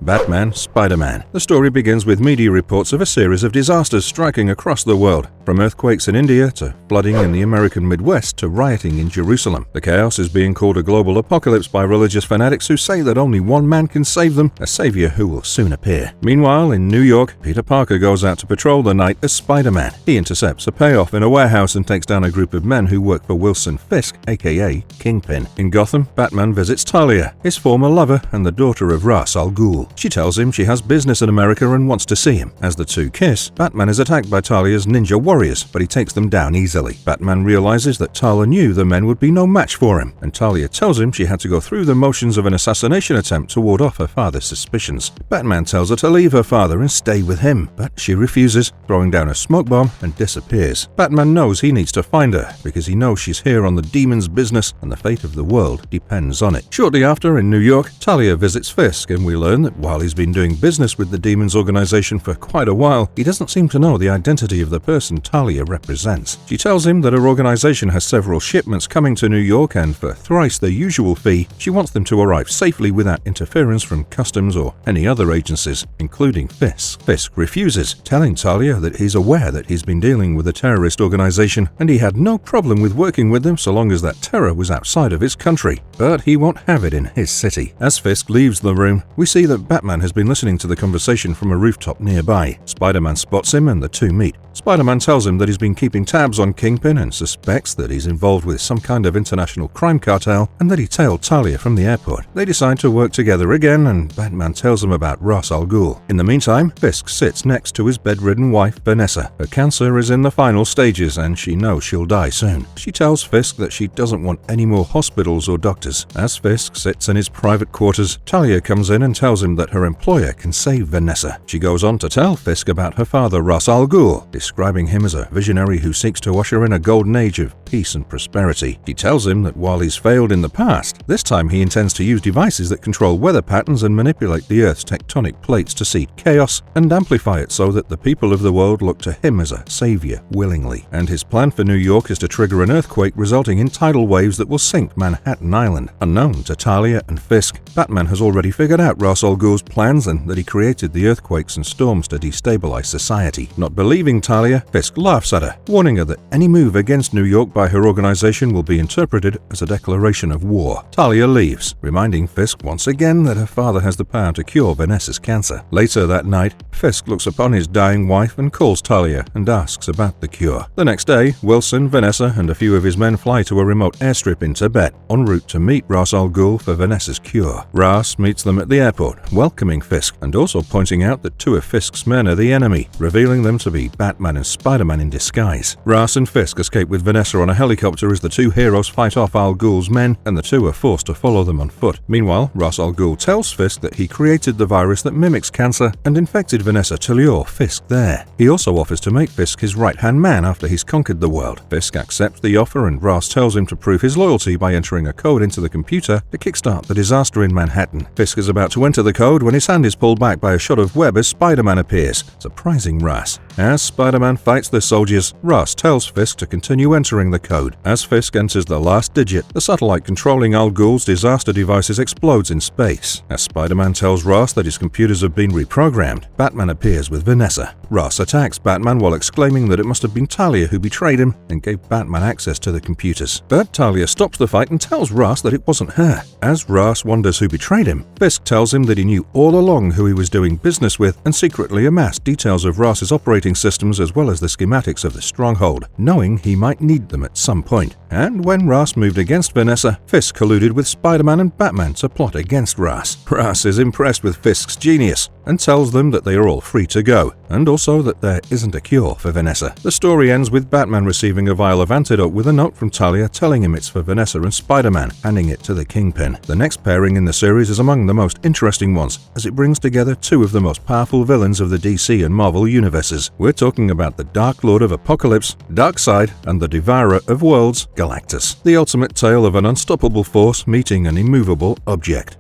Batman, Spider-Man. The story begins with media reports of a series of disasters striking across the world, from earthquakes in India to flooding in the American Midwest to rioting in Jerusalem. The chaos is being called a global apocalypse by religious fanatics who say that only one man can save them, a savior who will soon appear. Meanwhile, in New York, Peter Parker goes out to patrol the night as Spider-Man. He intercepts a payoff in a warehouse and takes down a group of men who work for Wilson Fisk, aka Kingpin. In Gotham, Batman visits Talia, his former lover and the daughter of Ra's al Ghul. She tells him she has business in America and wants to see him. As the two kiss, Batman is attacked by Talia's ninja warriors, but he takes them down easily. Batman realizes that Talia knew the men would be no match for him, and Talia tells him she had to go through the motions of an assassination attempt to ward off her father's suspicions. Batman tells her to leave her father and stay with him, but she refuses, throwing down a smoke bomb and disappears. Batman knows he needs to find her, because he knows she's here on the demon's business and the fate of the world depends on it. Shortly after, in New York, Talia visits Fisk, and we learn that while he's been doing business with the Demon's organization for quite a while, he doesn't seem to know the identity of the person Talia represents. She tells him that her organization has several shipments coming to New York, and for thrice the usual fee, she wants them to arrive safely without interference from customs or any other agencies, including Fisk. Fisk refuses, telling Talia that he's aware that he's been dealing with a terrorist organization, and he had no problem with working with them so long as that terror was outside of his country. But he won't have it in his city. As Fisk leaves the room, we see that Batman has been listening to the conversation from a rooftop nearby. Spider-Man spots him and the two meet. Spider-Man tells him that he's been keeping tabs on Kingpin and suspects that he's involved with some kind of international crime cartel and that he tailed Talia from the airport. They decide to work together again, and Batman tells him about Ra's al Ghul. In the meantime, Fisk sits next to his bedridden wife, Vanessa. Her cancer is in the final stages and she knows she'll die soon. She tells Fisk that she doesn't want any more hospitals or doctors. As Fisk sits in his private quarters, Talia comes in and tells him that her employer can save Vanessa. She goes on to tell Fisk about her father, Ra's al Ghul, describing him as a visionary who seeks to usher in a golden age of peace and prosperity. She tells him that while he's failed in the past, this time he intends to use devices that control weather patterns and manipulate the Earth's tectonic plates to seed chaos and amplify it so that the people of the world look to him as a savior willingly. And his plan for New York is to trigger an earthquake resulting in tidal waves that will sink Manhattan Island. Unknown to Talia and Fisk, Batman has already figured out Ra's al Ghul's plans and that he created the earthquakes and storms to destabilize society. Not believing Talia, Fisk laughs at her, warning her that any move against New York by her organization will be interpreted as a declaration of war. Talia leaves, reminding Fisk once again that her father has the power to cure Vanessa's cancer. Later that night, Fisk looks upon his dying wife and calls Talia and asks about the cure. The next day, Wilson, Vanessa, and a few of his men fly to a remote airstrip in Tibet, en route to meet Ra's al Ghul for Vanessa's cure. Ra's meets them at the airport, welcoming Fisk, and also pointing out that two of Fisk's men are the enemy, revealing them to be Batman and Spider-Man in disguise. Ra's and Fisk escape with Vanessa on a helicopter as the two heroes fight off Al Ghul's men, and the two are forced to follow them on foot. Meanwhile, Ra's al Ghul tells Fisk that he created the virus that mimics cancer and infected Vanessa to lure Fisk there. He also offers to make Fisk his right-hand man after he's conquered the world. Fisk accepts the offer, and Ra's tells him to prove his loyalty by entering a code into the computer to kickstart the disaster in Manhattan. Fisk is about to enter the code when his hand is pulled back by a shot of web as Spider-Man appears, surprising Ra's. As Spider-Man fights the soldiers, Ra's tells Fisk to continue entering the code. As Fisk enters the last digit, the satellite controlling Al Ghul's disaster devices explodes in space. As Spider-Man tells Ra's that his computers have been reprogrammed, Batman appears with Vanessa. Ross attacks Batman while exclaiming that it must have been Talia who betrayed him and gave Batman access to the computers. But Talia stops the fight and tells Ross that it wasn't her. As Ross wonders who betrayed him, Fisk tells him that he knew all along who he was doing business with and secretly amassed details of Ross's operating systems as well as the schematics of the stronghold, knowing he might need them at some point. And when Ross moved against Vanessa, Fisk colluded with Spider-Man and Batman to plot against Ross. Ross is impressed with Fisk's genius and tells them that they are all free to go, and also that there isn't a cure for Vanessa. The story ends with Batman receiving a vial of antidote with a note from Talia telling him it's for Vanessa and Spider-Man, handing it to the Kingpin. The next pairing in the series is among the most interesting ones, as it brings together two of the most powerful villains of the DC and Marvel universes. We're talking about the Dark Lord of Apocalypse, Darkseid, and the Devourer of Worlds, Galactus. The ultimate tale of an unstoppable force meeting an immovable object.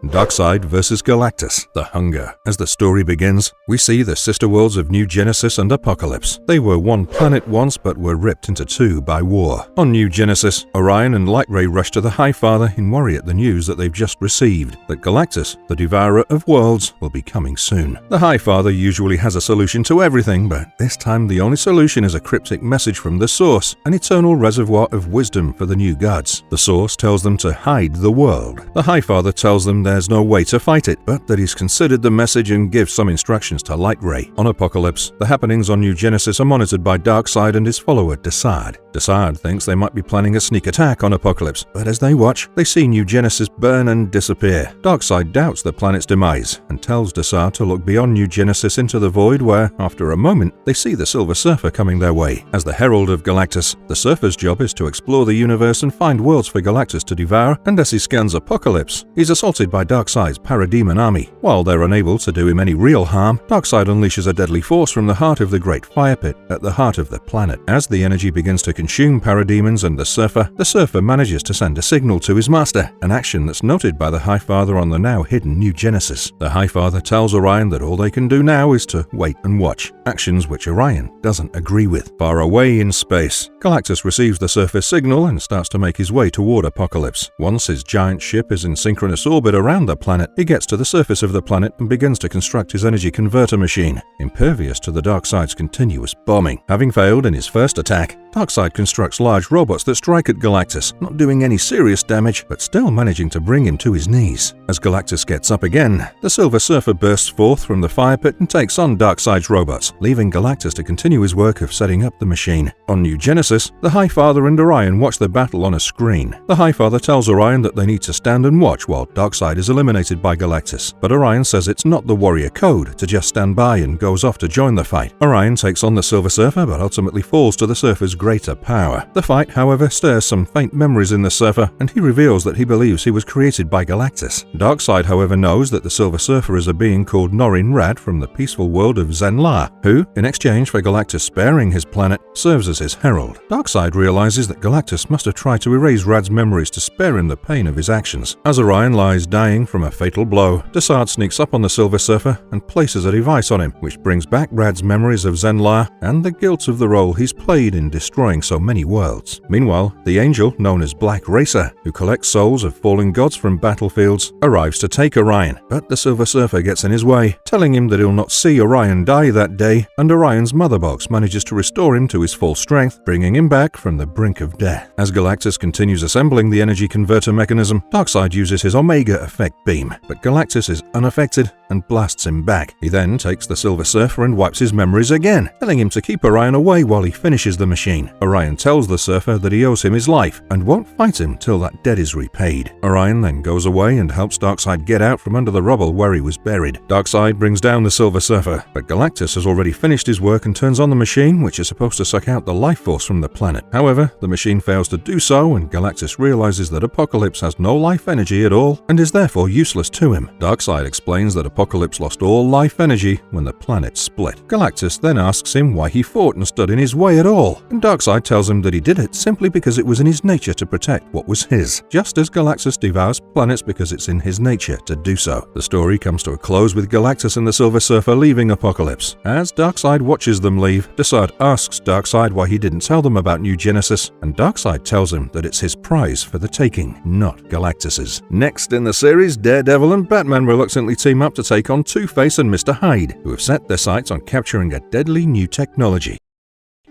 Darkseid vs. Galactus, The Hunger. As the story begins, we see the sister worlds of New Genesis and Apocalypse. They were one planet once but were ripped into two by war. On New Genesis, Orion and Lightray rush to the Highfather in worry at the news that they've just received, that Galactus, the Devourer of Worlds, will be coming soon. The Highfather usually has a solution to everything, but this time the only solution is a cryptic message from the Source, an eternal reservoir of wisdom for the new gods. The Source tells them to hide the world. The Highfather tells them there's no way to fight it, but that he's considered the message and gives some instructions to Lightray. On Apocalypse, the happenings on New Genesis are monitored by Darkseid and his follower Darkseid. Darkseid thinks they might be planning a sneak attack on Apocalypse, but as they watch, they see New Genesis burn and disappear. Darkseid doubts the planet's demise and tells Darkseid to look beyond New Genesis into the void where, after a moment, they see the Silver Surfer coming their way. As the Herald of Galactus, the Surfer's job is to explore the universe and find worlds for Galactus to devour, and as he scans Apocalypse, he's assaulted by Darkseid's Parademon army. While they're unable to do him any real harm, Darkseid unleashes a deadly force from the heart of the Great Fire Pit at the heart of the planet. As the energy begins to consume Parademons and the Surfer manages to send a signal to his master, an action that's noted by the Highfather on the now hidden New Genesis. The Highfather tells Orion that all they can do now is to wait and watch, actions which Orion doesn't agree with. Far away in space, Galactus receives the Surfer's signal and starts to make his way toward Apocalypse. Once his giant ship is in synchronous orbit around the planet, he gets to the surface of the planet and begins to construct his energy converter machine, impervious to the Darkseid's continuous bombing. Having failed in his first attack, Darkseid constructs large robots that strike at Galactus, not doing any serious damage, but still managing to bring him to his knees. As Galactus gets up again, the Silver Surfer bursts forth from the fire pit and takes on Darkseid's robots, leaving Galactus to continue his work of setting up the machine. On New Genesis, the Highfather and Orion watch the battle on a screen. The Highfather tells Orion that they need to stand and watch while Darkseid is eliminated by Galactus, but Orion says it's not the warrior code to just stand by and goes off to join the fight. Orion takes on the Silver Surfer but ultimately falls to the Surfer's greater power. The fight, however, stirs some faint memories in the Surfer, and he reveals that he believes he was created by Galactus. Darkseid, however, knows that the Silver Surfer is a being called Norrin Radd from the peaceful world of Zenn-La, who, in exchange for Galactus sparing his planet, serves as his herald. Darkseid realizes that Galactus must have tried to erase Radd's memories to spare him the pain of his actions. As Orion lies dying from a fatal blow, Darkseid sneaks up on the Silver Surfer and places a device on him, which brings back Radd's memories of Zenn-La and the guilt of the role he's played in destroying so many worlds. Meanwhile, the angel, known as Black Racer, who collects souls of fallen gods from battlefields, arrives to take Orion, but the Silver Surfer gets in his way, telling him that he'll not see Orion die that day, and Orion's mother box manages to restore him to his full strength, bringing him back from the brink of death. As Galactus continues assembling the energy converter mechanism, Darkseid uses his Omega effect beam, but Galactus is unaffected and blasts him back. He then takes the Silver Surfer and wipes his memories again, telling him to keep Orion away while he finishes the machine. Orion tells the Surfer that he owes him his life and won't fight him till that debt is repaid. Orion then goes away and helps Darkseid get out from under the rubble where he was buried. Darkseid brings down the Silver Surfer, but Galactus has already finished his work and turns on the machine, which is supposed to suck out the life force from the planet. However, the machine fails to do so, and Galactus realizes that Apocalypse has no life energy at all and is therefore useless to him. Darkseid explains that Apocalypse lost all life energy when the planet split. Galactus then asks him why he fought and stood in his way at all, and Darkseid tells him that he did it simply because it was in his nature to protect what was his, just as Galactus devours planets because it's in his nature to do so. The story comes to a close with Galactus and the Silver Surfer leaving Apocalypse. As Darkseid watches them leave, Darkseid asks Darkseid why he didn't tell them about New Genesis, and Darkseid tells him that it's his prize for the taking, not Galactus's. Next in the series, series, Daredevil and Batman reluctantly team up to take on Two-Face and Mr. Hyde, who have set their sights on capturing a deadly new technology.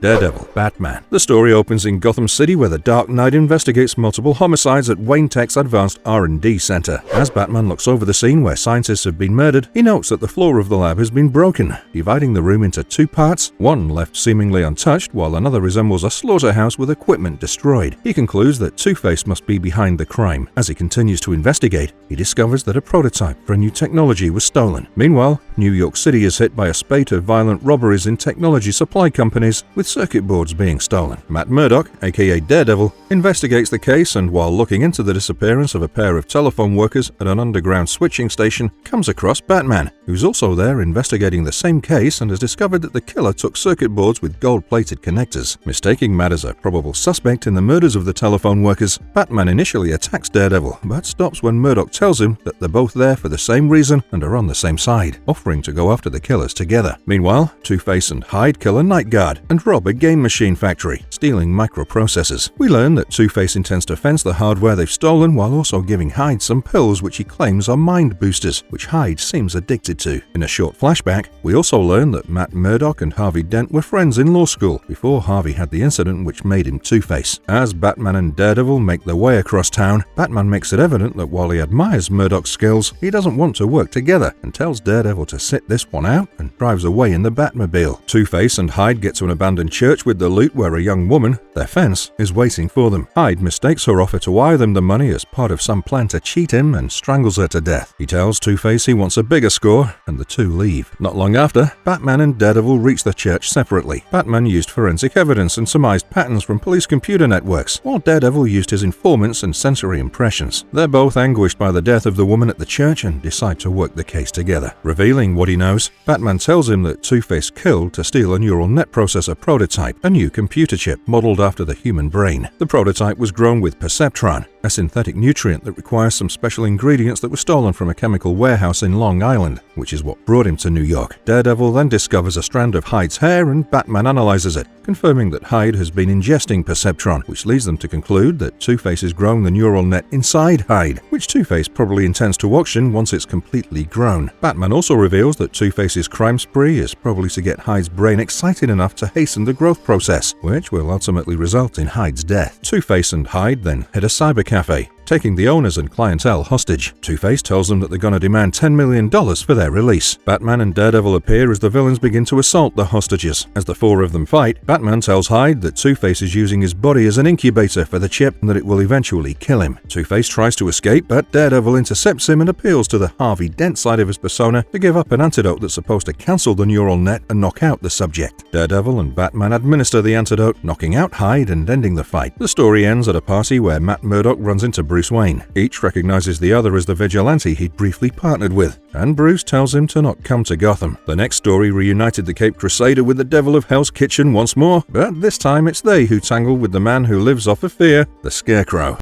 Daredevil, Batman. The story opens in Gotham City, where the Dark Knight investigates multiple homicides at Wayne Tech's Advanced R&D Center. As Batman looks over the scene where scientists have been murdered, he notes that the floor of the lab has been broken, dividing the room into two parts, one left seemingly untouched, while another resembles a slaughterhouse with equipment destroyed. He concludes that Two-Face must be behind the crime. As he continues to investigate, he discovers that a prototype for a new technology was stolen. Meanwhile, New York City is hit by a spate of violent robberies in technology supply companies, with circuit boards being stolen. Matt Murdock, aka Daredevil, investigates the case, and while looking into the disappearance of a pair of telephone workers at an underground switching station, comes across Batman, who's also there investigating the same case and has discovered that the killer took circuit boards with gold-plated connectors. Mistaking Matt as a probable suspect in the murders of the telephone workers, Batman initially attacks Daredevil, but stops when Murdock tells him that they're both there for the same reason and are on the same side, offering to go after the killers together. Meanwhile, Two-Face and Hyde kill a night guard and rob a game machine factory, stealing microprocessors. We learn that Two-Face intends to fence the hardware they've stolen while also giving Hyde some pills which he claims are mind boosters, which Hyde seems addicted to. In a short flashback, we also learn that Matt Murdock and Harvey Dent were friends in law school before Harvey had the incident which made him Two-Face. As Batman and Daredevil make their way across town, Batman makes it evident that while he admires Murdock's skills, he doesn't want to work together and tells Daredevil to sit this one out and drives away in the Batmobile. Two-Face and Hyde get to an abandoned church with the loot where a young woman, their fence, is waiting for them. Hyde mistakes her offer to wire them the money as part of some plan to cheat him and strangles her to death. He tells Two-Face he wants a bigger score, and the two leave. Not long after, Batman and Daredevil reach the church separately. Batman used forensic evidence and surmised patterns from police computer networks, while Daredevil used his informants and sensory impressions. They're both anguished by the death of the woman at the church and decide to work the case together. Revealing what he knows, Batman tells him that Two-Face killed to steal a neural net processor prototype, a new computer chip modeled after the human brain. The prototype was grown with perceptron, a synthetic nutrient that requires some special ingredients that were stolen from a chemical warehouse in Long Island, which is what brought him to New York. Daredevil then discovers a strand of Hyde's hair, and Batman analyzes it, confirming that Hyde has been ingesting perceptron, which leads them to conclude that Two-Face has grown the neural net inside Hyde, which Two-Face probably intends to auction once it's completely grown. Batman also reveals that Two-Face's crime spree is probably to get Hyde's brain excited enough to hasten the growth process, which will ultimately result in Hyde's death. Two-Face and Hyde then head a cyber cafe, taking the owners and clientele hostage. Two-Face tells them that they're going to demand $10 million for their release. Batman and Daredevil appear as the villains begin to assault the hostages. As the four of them fight, Batman tells Hyde that Two-Face is using his body as an incubator for the chip and that it will eventually kill him. Two-Face tries to escape, but Daredevil intercepts him and appeals to the Harvey Dent side of his persona to give up an antidote that's supposed to cancel the neural net and knock out the subject. Daredevil and Batman administer the antidote, knocking out Hyde and ending the fight. The story ends at a party where Matt Murdock runs into Bruce Wayne. Each recognizes the other as the vigilante he'd briefly partnered with, and Bruce tells him to not come to Gotham. The next story reunited the Caped Crusader with the Devil of Hell's Kitchen once more, but this time it's they who tangle with the man who lives off of fear, the Scarecrow.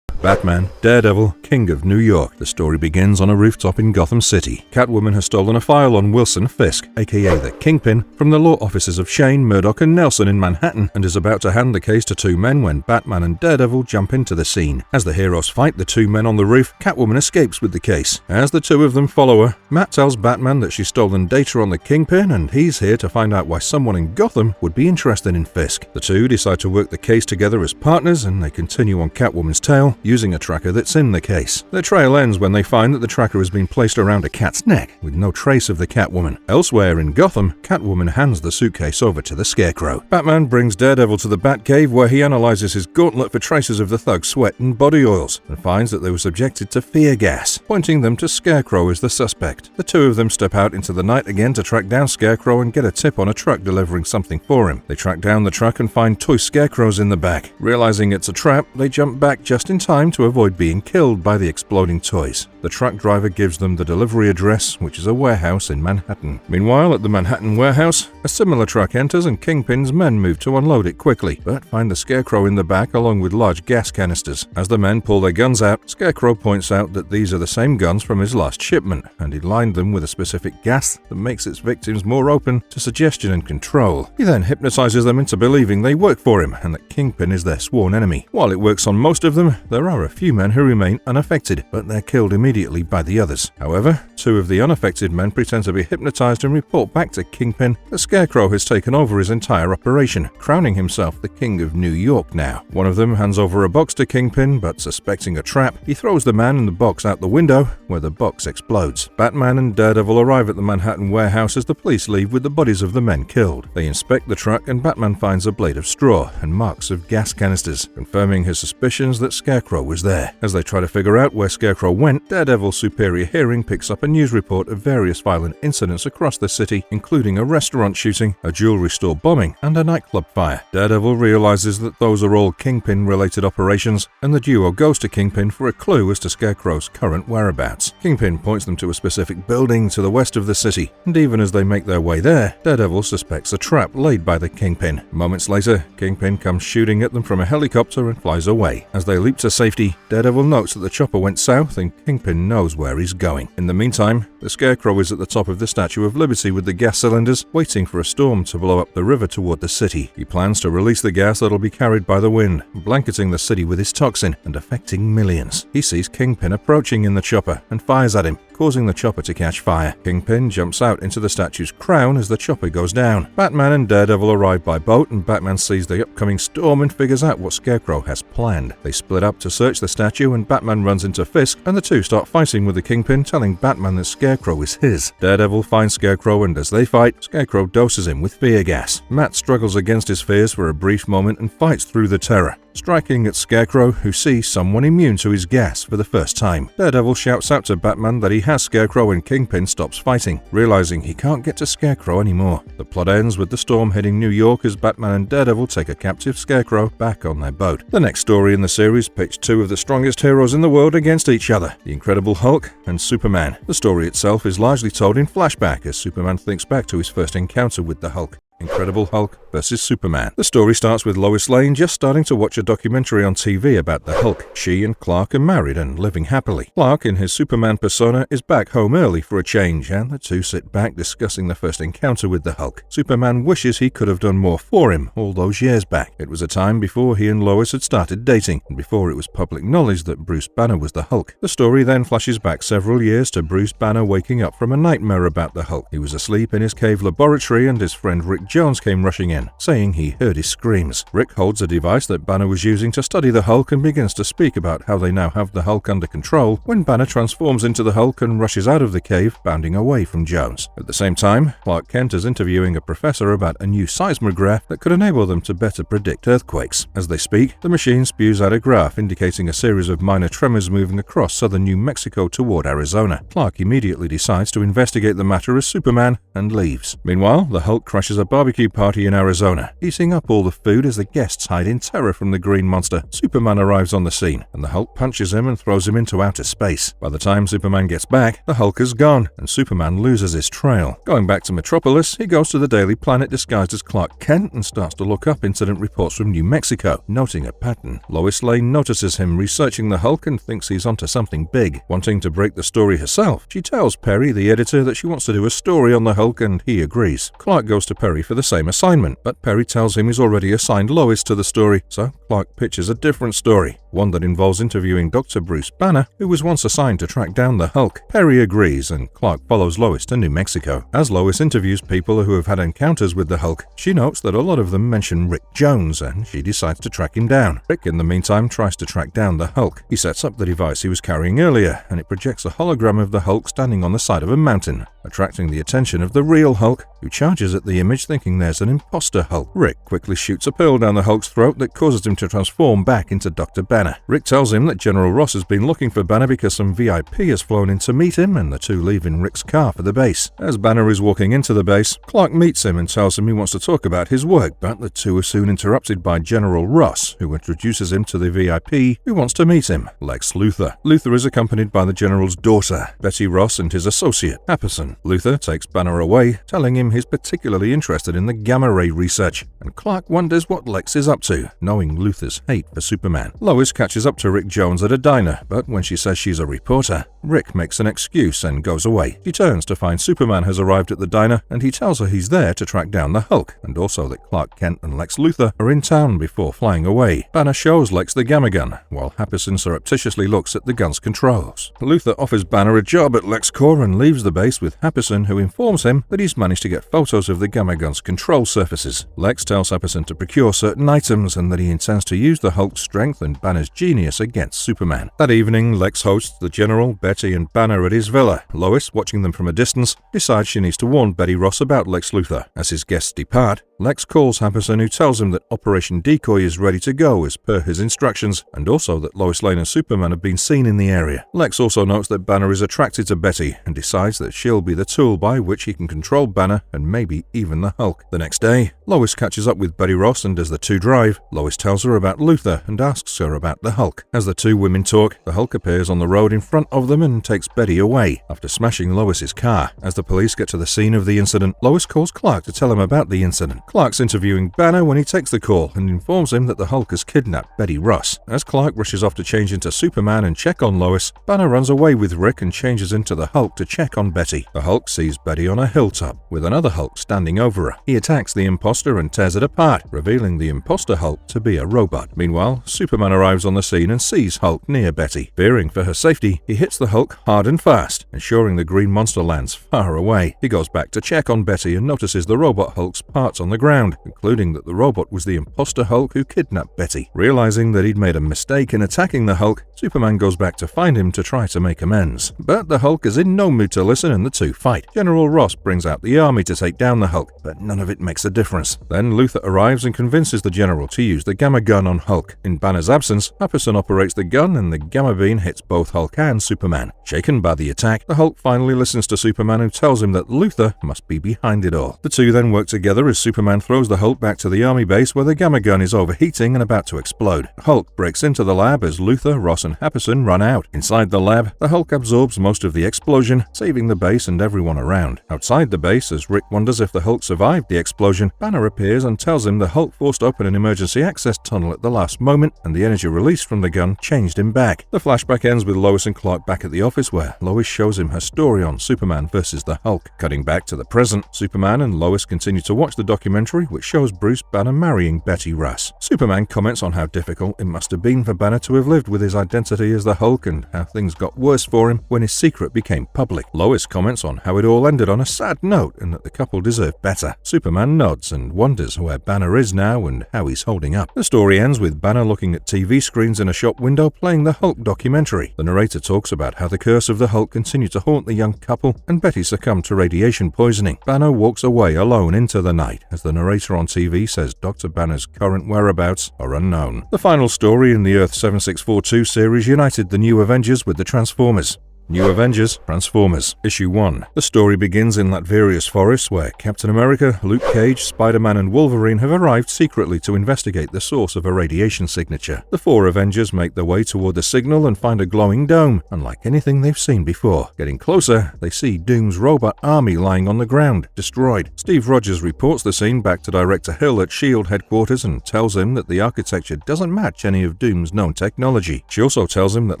Batman, Daredevil, King of New York. The story begins on a rooftop in Gotham City. Catwoman has stolen a file on Wilson Fisk, aka the Kingpin, from the law offices of Shane, Murdock, and Nelson in Manhattan, and is about to hand the case to two men when Batman and Daredevil jump into the scene. As the heroes fight the two men on the roof, Catwoman escapes with the case. As the two of them follow her, Matt tells Batman that she's stolen data on the Kingpin, and he's here to find out why someone in Gotham would be interested in Fisk. The two decide to work the case together as partners, and they continue on Catwoman's tail, using a tracker that's in the case. Their trail ends when they find that the tracker has been placed around a cat's neck, with no trace of the Catwoman. Elsewhere in Gotham, Catwoman hands the suitcase over to the Scarecrow. Batman brings Daredevil to the Batcave, where he analyzes his gauntlet for traces of the thug's sweat and body oils, and finds that they were subjected to fear gas, pointing them to Scarecrow as the suspect. The two of them step out into the night again to track down Scarecrow and get a tip on a truck delivering something for him. They track down the truck and find toy scarecrows in the back. Realizing it's a trap, they jump back just in time to avoid being killed by the exploding toys. The truck driver gives them the delivery address, which is a warehouse in Manhattan. Meanwhile, at the Manhattan warehouse, a similar truck enters and Kingpin's men move to unload it quickly, but find the Scarecrow in the back along with large gas canisters. As the men pull their guns out, Scarecrow points out that these are the same guns from his last shipment, and he lined them with a specific gas that makes its victims more open to suggestion and control. He then hypnotizes them into believing they work for him and that Kingpin is their sworn enemy. While it works on most of them, there are a few men who remain unaffected, but they're killed immediately by the others. However, 2 of the unaffected men pretend to be hypnotized and report back to Kingpin that Scarecrow has taken over his entire operation, crowning himself the King of New York now. One of them hands over a box to Kingpin, but suspecting a trap, he throws the man in the box out the window, where the box explodes. Batman and Daredevil arrive at the Manhattan warehouse as the police leave with the bodies of the men killed. They inspect the truck and Batman finds a blade of straw and marks of gas canisters, confirming his suspicions that Scarecrow was there. As they try to figure out where Scarecrow went, Daredevil's superior hearing picks up a news report of various violent incidents across the city, including a restaurant shooting, a jewelry store bombing, and a nightclub fire. Daredevil realizes that those are all Kingpin-related operations, and the duo goes to Kingpin for a clue as to Scarecrow's current whereabouts. Kingpin points them to a specific building to the west of the city, and even as they make their way there, Daredevil suspects a trap laid by the Kingpin. Moments later, Kingpin comes shooting at them from a helicopter and flies away. As they leap to safety, Daredevil notes that the chopper went south and Kingpin knows where he's going. In the meantime, the Scarecrow is at the top of the Statue of Liberty with the gas cylinders, waiting for a storm to blow up the river toward the city. He plans to release the gas that'll be carried by the wind, blanketing the city with his toxin and affecting millions. He sees Kingpin approaching in the chopper and fires at him, causing the chopper to catch fire. Kingpin jumps out into the statue's crown as the chopper goes down. Batman and Daredevil arrive by boat, and Batman sees the upcoming storm and figures out what Scarecrow has planned. They split up to search the statue, and Batman runs into Fisk, and the two start fighting with the Kingpin, telling Batman that Scarecrow is his. Daredevil finds Scarecrow, and as they fight, Scarecrow doses him with fear gas. Matt struggles against his fears for a brief moment and fights through the terror, striking at Scarecrow, who sees someone immune to his gas for the first time. Daredevil shouts out to Batman that he has Scarecrow, and Kingpin stops fighting, realizing he can't get to Scarecrow anymore. The plot ends with the storm hitting New York as Batman and Daredevil take a captive Scarecrow back on their boat. The next story in the series pits 2 of the strongest heroes in the world against each other, the Incredible Hulk and Superman. The story itself is largely told in flashback as Superman thinks back to his first encounter with the Hulk. Incredible Hulk vs. Superman. The story starts with Lois Lane just starting to watch a documentary on TV about the Hulk. She and Clark are married and living happily. Clark, in his Superman persona, is back home early for a change, and the two sit back discussing the first encounter with the Hulk. Superman wishes he could have done more for him all those years back. It was a time before he and Lois had started dating, and before it was public knowledge that Bruce Banner was the Hulk. The story then flashes back several years to Bruce Banner waking up from a nightmare about the Hulk. He was asleep in his cave laboratory, and his friend Rick Jones came rushing in, saying he heard his screams. Rick holds a device that Banner was using to study the Hulk and begins to speak about how they now have the Hulk under control when Banner transforms into the Hulk and rushes out of the cave, bounding away from Jones. At the same time, Clark Kent is interviewing a professor about a new seismograph that could enable them to better predict earthquakes. As they speak, the machine spews out a graph indicating a series of minor tremors moving across southern New Mexico toward Arizona. Clark immediately decides to investigate the matter as Superman and leaves. Meanwhile, the Hulk crashes a barbecue party in Arizona, eating up all the food as the guests hide in terror from the green monster. Superman arrives on the scene, and the Hulk punches him and throws him into outer space. By the time Superman gets back, the Hulk is gone, and Superman loses his trail. Going back to Metropolis, he goes to the Daily Planet disguised as Clark Kent and starts to look up incident reports from New Mexico, noting a pattern. Lois Lane notices him researching the Hulk and thinks he's onto something big. Wanting to break the story herself, she tells Perry, the editor, that she wants to do a story on the Hulk, and he agrees. Clark goes to Perry for the same assignment, but Perry tells him he's already assigned Lois to the story, so Clark pitches a different story, one that involves interviewing Dr. Bruce Banner, who was once assigned to track down the Hulk. Perry agrees, and Clark follows Lois to New Mexico. As Lois interviews people who have had encounters with the Hulk, she notes that a lot of them mention Rick Jones, and she decides to track him down. Rick, in the meantime, tries to track down the Hulk. He sets up the device he was carrying earlier, and it projects a hologram of the Hulk standing on the side of a mountain, attracting the attention of the real Hulk, who charges at the image thinking there's an imposter Hulk. Rick quickly shoots a pill down the Hulk's throat that causes him to transform back into Dr. Banner. Rick tells him that General Ross has been looking for Banner because some VIP has flown in to meet him, and the two leave in Rick's car for the base. As Banner is walking into the base, Clark meets him and tells him he wants to talk about his work, but the two are soon interrupted by General Ross, who introduces him to the VIP who wants to meet him, Lex Luthor. Luthor is accompanied by the General's daughter, Betty Ross, and his associate, Apperson. Luthor takes Banner away, telling him he's particularly interested interested in the gamma ray research, and Clark wonders what Lex is up to, knowing Luthor's hate for Superman. Lois catches up to Rick Jones at a diner, but when she says she's a reporter, Rick makes an excuse and goes away. She turns to find Superman has arrived at the diner, and he tells her he's there to track down the Hulk, and also that Clark Kent and Lex Luthor are in town before flying away. Banner shows Lex the gamma gun, while Happison surreptitiously looks at the gun's controls. Luthor offers Banner a job at LexCorp and leaves the base with Happison, who informs him that he's managed to get photos of the gamma gun's control surfaces. Lex tells Happison to procure certain items and that he intends to use the Hulk's strength and Banner's genius against Superman. That evening, Lex hosts the General, Betty, and Banner at his villa. Lois, watching them from a distance, decides she needs to warn Betty Ross about Lex Luthor. As his guests depart, Lex calls Happison, who tells him that Operation Decoy is ready to go as per his instructions, and also that Lois Lane and Superman have been seen in the area. Lex also notes that Banner is attracted to Betty and decides that she'll be the tool by which he can control Banner and maybe even the Hulk. The next day, Lois catches up with Betty Ross, and as the two drive, Lois tells her about Luthor and asks her about the Hulk. As the two women talk, the Hulk appears on the road in front of them and takes Betty away after smashing Lois's car. As the police get to the scene of the incident, Lois calls Clark to tell him about the incident. Clark's interviewing Banner when he takes the call and informs him that the Hulk has kidnapped Betty Ross. As Clark rushes off to change into Superman and check on Lois, Banner runs away with Rick and changes into the Hulk to check on Betty. The Hulk sees Betty on a hilltop, with another Hulk standing over her. He attacks the imposter and tears it apart, revealing the imposter Hulk to be a robot. Meanwhile, Superman arrives on the scene and sees Hulk near Betty. Fearing for her safety, he hits the Hulk hard and fast, ensuring the green monster lands far away. He goes back to check on Betty and notices the robot Hulk's parts on the ground, concluding that the robot was the imposter Hulk who kidnapped Betty. Realizing that he'd made a mistake in attacking the Hulk, Superman goes back to find him to try to make amends. But the Hulk is in no mood to listen and the two fight. General Ross brings out the army to take down the Hulk, but none of it makes a difference. Then Luthor arrives and convinces the General to use the gamma gun on Hulk. In Banner's absence, Happison operates the gun and the gamma beam hits both Hulk and Superman. Shaken by the attack, the Hulk finally listens to Superman, who tells him that Luthor must be behind it all. The two then work together as Superman throws the Hulk back to the army base where the gamma gun is overheating and about to explode. Hulk breaks into the lab as Luthor, Ross, and Happison run out. Inside the lab, the Hulk absorbs most of the explosion, saving the base and everyone around. Outside the base, as Rick wonders if the Hulk survived the explosion, Banner appears and tells him the Hulk forced open an emergency access tunnel at the last moment, and the energy released from the gun changed him back. The flashback ends with Lois and Clark back at the office, where Lois shows him her story on Superman versus the Hulk. Cutting back to the present, Superman and Lois continue to watch the documentary, which shows Bruce Banner marrying Betty Ross. Superman comments on how difficult it must have been for Banner to have lived with his identity as the Hulk and how things got worse for him when his secret became public. Lois comments on how it all ended on a sad note and that the couple deserved better. Superman nods and wonders where Banner is now and how he's holding up. The story ends with Banner looking at TV screens in a shop window playing the Hulk documentary. The narrator talks about how the curse of the Hulk continued to haunt the young couple and Betty succumbed to radiation poisoning. Banner walks away alone into the night as the narrator on TV says Dr. Banner's current whereabouts are unknown. The final story in the Earth 7642 series united the New Avengers with the Transformers. New Avengers, Transformers, Issue 1. The story begins in Latveria's forest where Captain America, Luke Cage, Spider-Man and Wolverine have arrived secretly to investigate the source of a radiation signature. The four Avengers make their way toward the signal and find a glowing dome, unlike anything they've seen before. Getting closer, they see Doom's robot army lying on the ground, destroyed. Steve Rogers reports the scene back to Director Hill at S.H.I.E.L.D. headquarters and tells him that the architecture doesn't match any of Doom's known technology. She also tells him that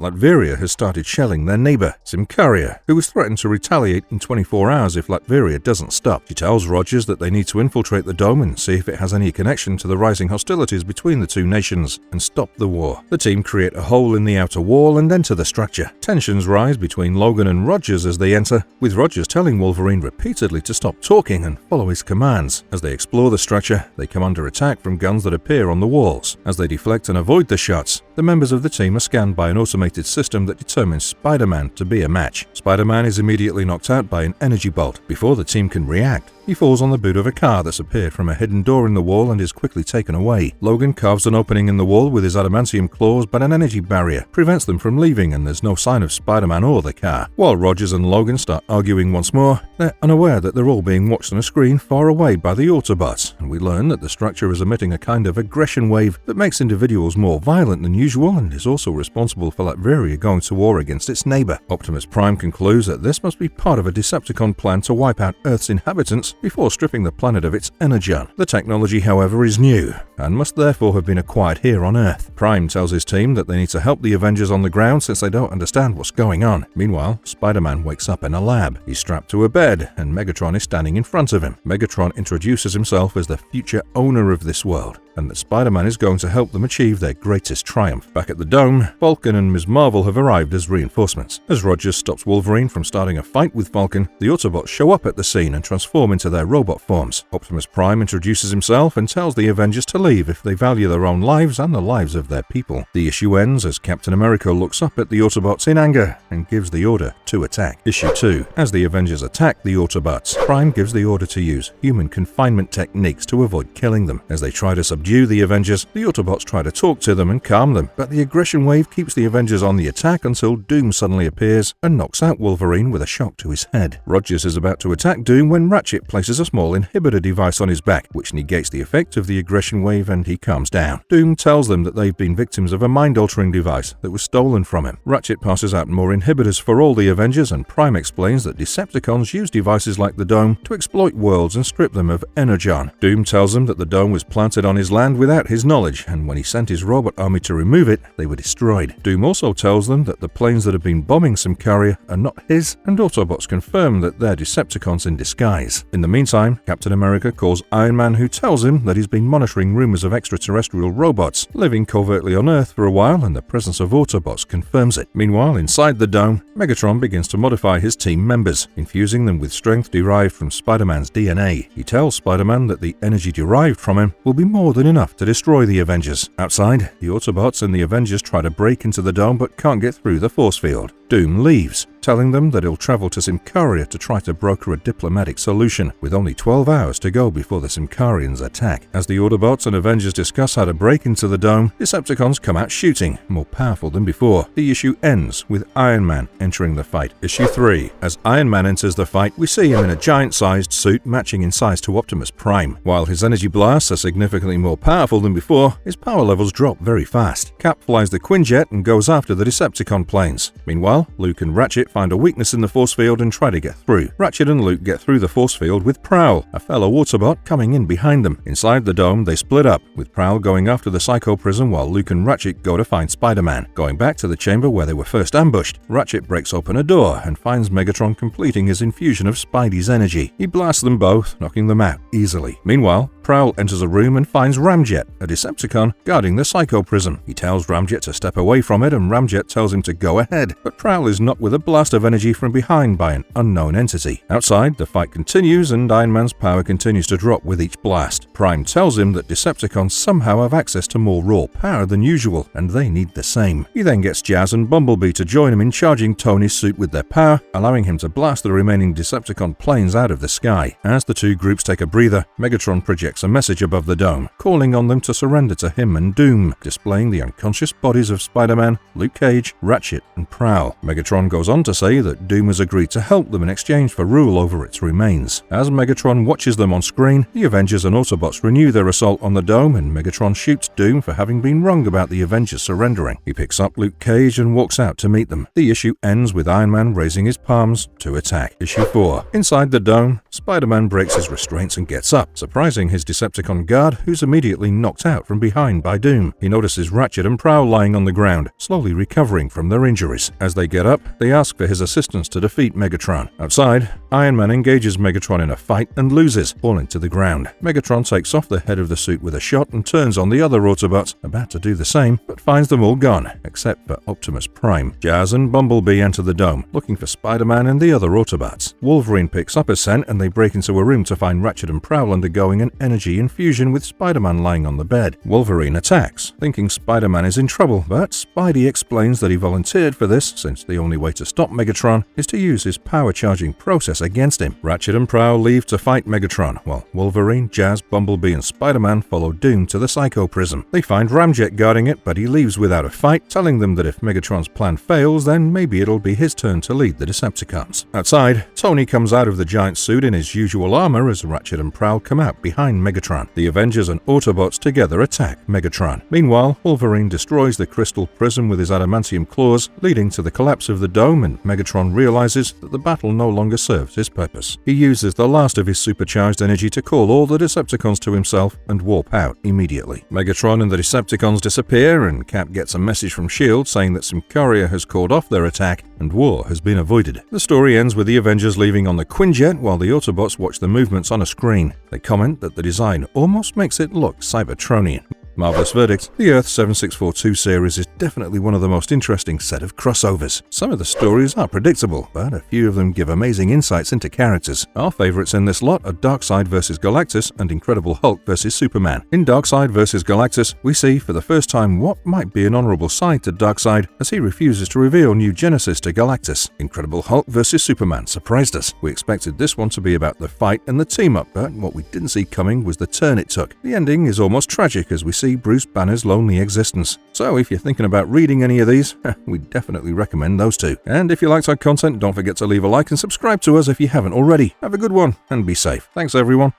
Latveria has started shelling their neighbor, Simkaria, who has threatened to retaliate in 24 hours if Latveria doesn't stop. She tells Rogers that they need to infiltrate the dome and see if it has any connection to the rising hostilities between the two nations and stop the war. The team create a hole in the outer wall and enter the structure. Tensions rise between Logan and Rogers as they enter, with Rogers telling Wolverine repeatedly to stop talking and follow his commands. As they explore the structure, they come under attack from guns that appear on the walls. As they deflect and avoid the shots, the members of the team are scanned by an automated system that determines Spider-Man to be a match. Spider-Man is immediately knocked out by an energy bolt. Before the team can react, he falls on the boot of a car that's appeared from a hidden door in the wall and is quickly taken away. Logan carves an opening in the wall with his adamantium claws, but an energy barrier prevents them from leaving and there's no sign of Spider-Man or the car. While Rogers and Logan start arguing once more, they're unaware that they're all being watched on a screen far away by the Autobots, and we learn that the structure is emitting a kind of aggression wave that makes individuals more violent than usual and is also responsible for Latveria going to war against its neighbor. Optimus Prime concludes that this must be part of a Decepticon plan to wipe out Earth's inhabitants, before stripping the planet of its energon. The technology, however, is new, and must therefore have been acquired here on Earth. Prime tells his team that they need to help the Avengers on the ground since they don't understand what's going on. Meanwhile, Spider-Man wakes up in a lab. He's strapped to a bed, and Megatron is standing in front of him. Megatron introduces himself as the future owner of this world, and that Spider-Man is going to help them achieve their greatest triumph. Back at the dome, Falcon and Ms. Marvel have arrived as reinforcements. As Rogers stops Wolverine from starting a fight with Falcon, the Autobots show up at the scene and transform into their robot forms. Optimus Prime introduces himself and tells the Avengers to leave if they value their own lives and the lives of their people. The issue ends as Captain America looks up at the Autobots in anger and gives the order to attack. Issue 2. As the Avengers attack the Autobots, Prime gives the order to use human confinement techniques to avoid killing them. As they try to subdue the Avengers, the Autobots try to talk to them and calm them, but the aggression wave keeps the Avengers on the attack until Doom suddenly appears and knocks out Wolverine with a shock to his head. Rogers is about to attack Doom when Ratchet places a small inhibitor device on his back, which negates the effect of the aggression wave, and he calms down. Doom tells them that they've been victims of a mind-altering device that was stolen from him. Ratchet passes out more inhibitors for all the Avengers, and Prime explains that Decepticons use devices like the Dome to exploit worlds and strip them of energon. Doom tells them that the Dome was planted on his land without his knowledge, and when he sent his robot army to remove it, they were destroyed. Doom also tells them that the planes that have been bombing Symkaria are not his, and Autobots confirm that they're Decepticons in disguise. In the meantime, Captain America calls Iron Man, who tells him that he's been monitoring rumors of extraterrestrial robots living covertly on Earth for a while, and the presence of Autobots confirms it. Meanwhile, inside the Dome, Megatron begins to modify his team members, infusing them with strength derived from Spider-Man's DNA. He tells Spider-Man that the energy derived from him will be more than enough to destroy the Avengers. Outside, the Autobots and the Avengers try to break into the Dome but can't get through the force field. Doom leaves, telling them that he'll travel to Symkaria to try to broker a diplomatic solution, with only 12 hours to go before the Symkarians attack. As the Autobots and Avengers discuss how to break into the Dome, Decepticons come out shooting, more powerful than before. The issue ends with Iron Man entering the fight. Issue 3. As Iron Man enters the fight, we see him in a giant-sized suit matching in size to Optimus Prime. While his energy blasts are significantly more powerful than before, his power levels drop very fast. Cap flies the Quinjet and goes after the Decepticon planes. Meanwhile, Luke and Ratchet find a weakness in the force field and try to get through. Ratchet and Luke get through the force field with Prowl, a fellow Autobot, coming in behind them. Inside the Dome, they split up, with Prowl going after the Psycho Prism while Luke and Ratchet go to find Spider-Man. Going back to the chamber where they were first ambushed, Ratchet breaks open a door and finds Megatron completing his infusion of Spidey's energy. He blasts them both, knocking them out easily. Meanwhile, Prowl enters a room and finds Ramjet, a Decepticon, guarding the Psycho Prism. He tells Ramjet to step away from it, and Ramjet tells him to go ahead, but Prowl is knocked with a blast of energy from behind by an unknown entity. Outside, the fight continues, and Iron Man's power continues to drop with each blast. Prime tells him that Decepticons somehow have access to more raw power than usual, and they need the same. He then gets Jazz and Bumblebee to join him in charging Tony's suit with their power, allowing him to blast the remaining Decepticon planes out of the sky. As the two groups take a breather, Megatron projects a message above the Dome, calling on them to surrender to him and Doom, displaying the unconscious bodies of Spider-Man, Luke Cage, Ratchet, and Prowl. Megatron goes on to say that Doom has agreed to help them in exchange for rule over its remains. As Megatron watches them on screen, the Avengers and Autobots renew their assault on the Dome, and Megatron shoots Doom for having been wrong about the Avengers surrendering. He picks up Luke Cage and walks out to meet them. The issue ends with Iron Man raising his palms to attack. Issue 4. Inside the Dome, Spider-Man breaks his restraints and gets up, surprising his Decepticon guard, who's immediately knocked out from behind by Doom. He notices Ratchet and Prowl lying on the ground, slowly recovering from their injuries. As they get up, they ask for his assistance to defeat Megatron. Outside, Iron Man engages Megatron in a fight and loses, falling to the ground. Megatron takes off the head of the suit with a shot and turns on the other Autobots, about to do the same, but finds them all gone, except for Optimus Prime. Jazz and Bumblebee enter the Dome, looking for Spider-Man and the other Autobots. Wolverine picks up a scent and they break into a room to find Ratchet and Prowl undergoing an energy infusion with Spider-Man lying on the bed. Wolverine attacks, thinking Spider-Man is in trouble, but Spidey explains that he volunteered for this since the only way to stop Megatron is to use his power charging process against him. Ratchet and Prowl leave to fight Megatron, while Wolverine, Jazz, Bumblebee, and Spider-Man follow Doom to the Psycho Prism. They find Ramjet guarding it, but he leaves without a fight, telling them that if Megatron's plan fails, then maybe it'll be his turn to lead the Decepticons. Outside, Tony comes out of the giant suit in his usual armor as Ratchet and Prowl come out behind and Megatron. The Avengers and Autobots together attack Megatron. Meanwhile, Wolverine destroys the crystal prism with his adamantium claws, leading to the collapse of the dome, and Megatron realizes that the battle no longer serves his purpose. He uses the last of his supercharged energy to call all the Decepticons to himself and warp out immediately. Megatron and the Decepticons disappear, and Cap gets a message from S.H.I.E.L.D. saying that some courier has called off their attack and war has been avoided. The story ends with the Avengers leaving on the Quinjet while the Autobots watch the movements on a screen. They comment that the design almost makes it look Cybertronian. Marvelous verdict: the Earth 7642 series is definitely one of the most interesting set of crossovers. Some of the stories are predictable, but a few of them give amazing insights into characters. Our favorites in this lot are Darkseid vs. Galactus and Incredible Hulk vs. Superman. In Darkseid vs. Galactus, we see for the first time what might be an honorable side to Darkseid as he refuses to reveal new Genesis to Galactus. Incredible Hulk vs. Superman surprised us. We expected this one to be about the fight and the team-up, but what we didn't see coming was the turn it took. The ending is almost tragic as we see Bruce Banner's lonely existence. So if you're thinking about reading any of these, we definitely recommend those two. And if you liked our content, don't forget to leave a like and subscribe to us if you haven't already. Have a good one and be safe. Thanks everyone.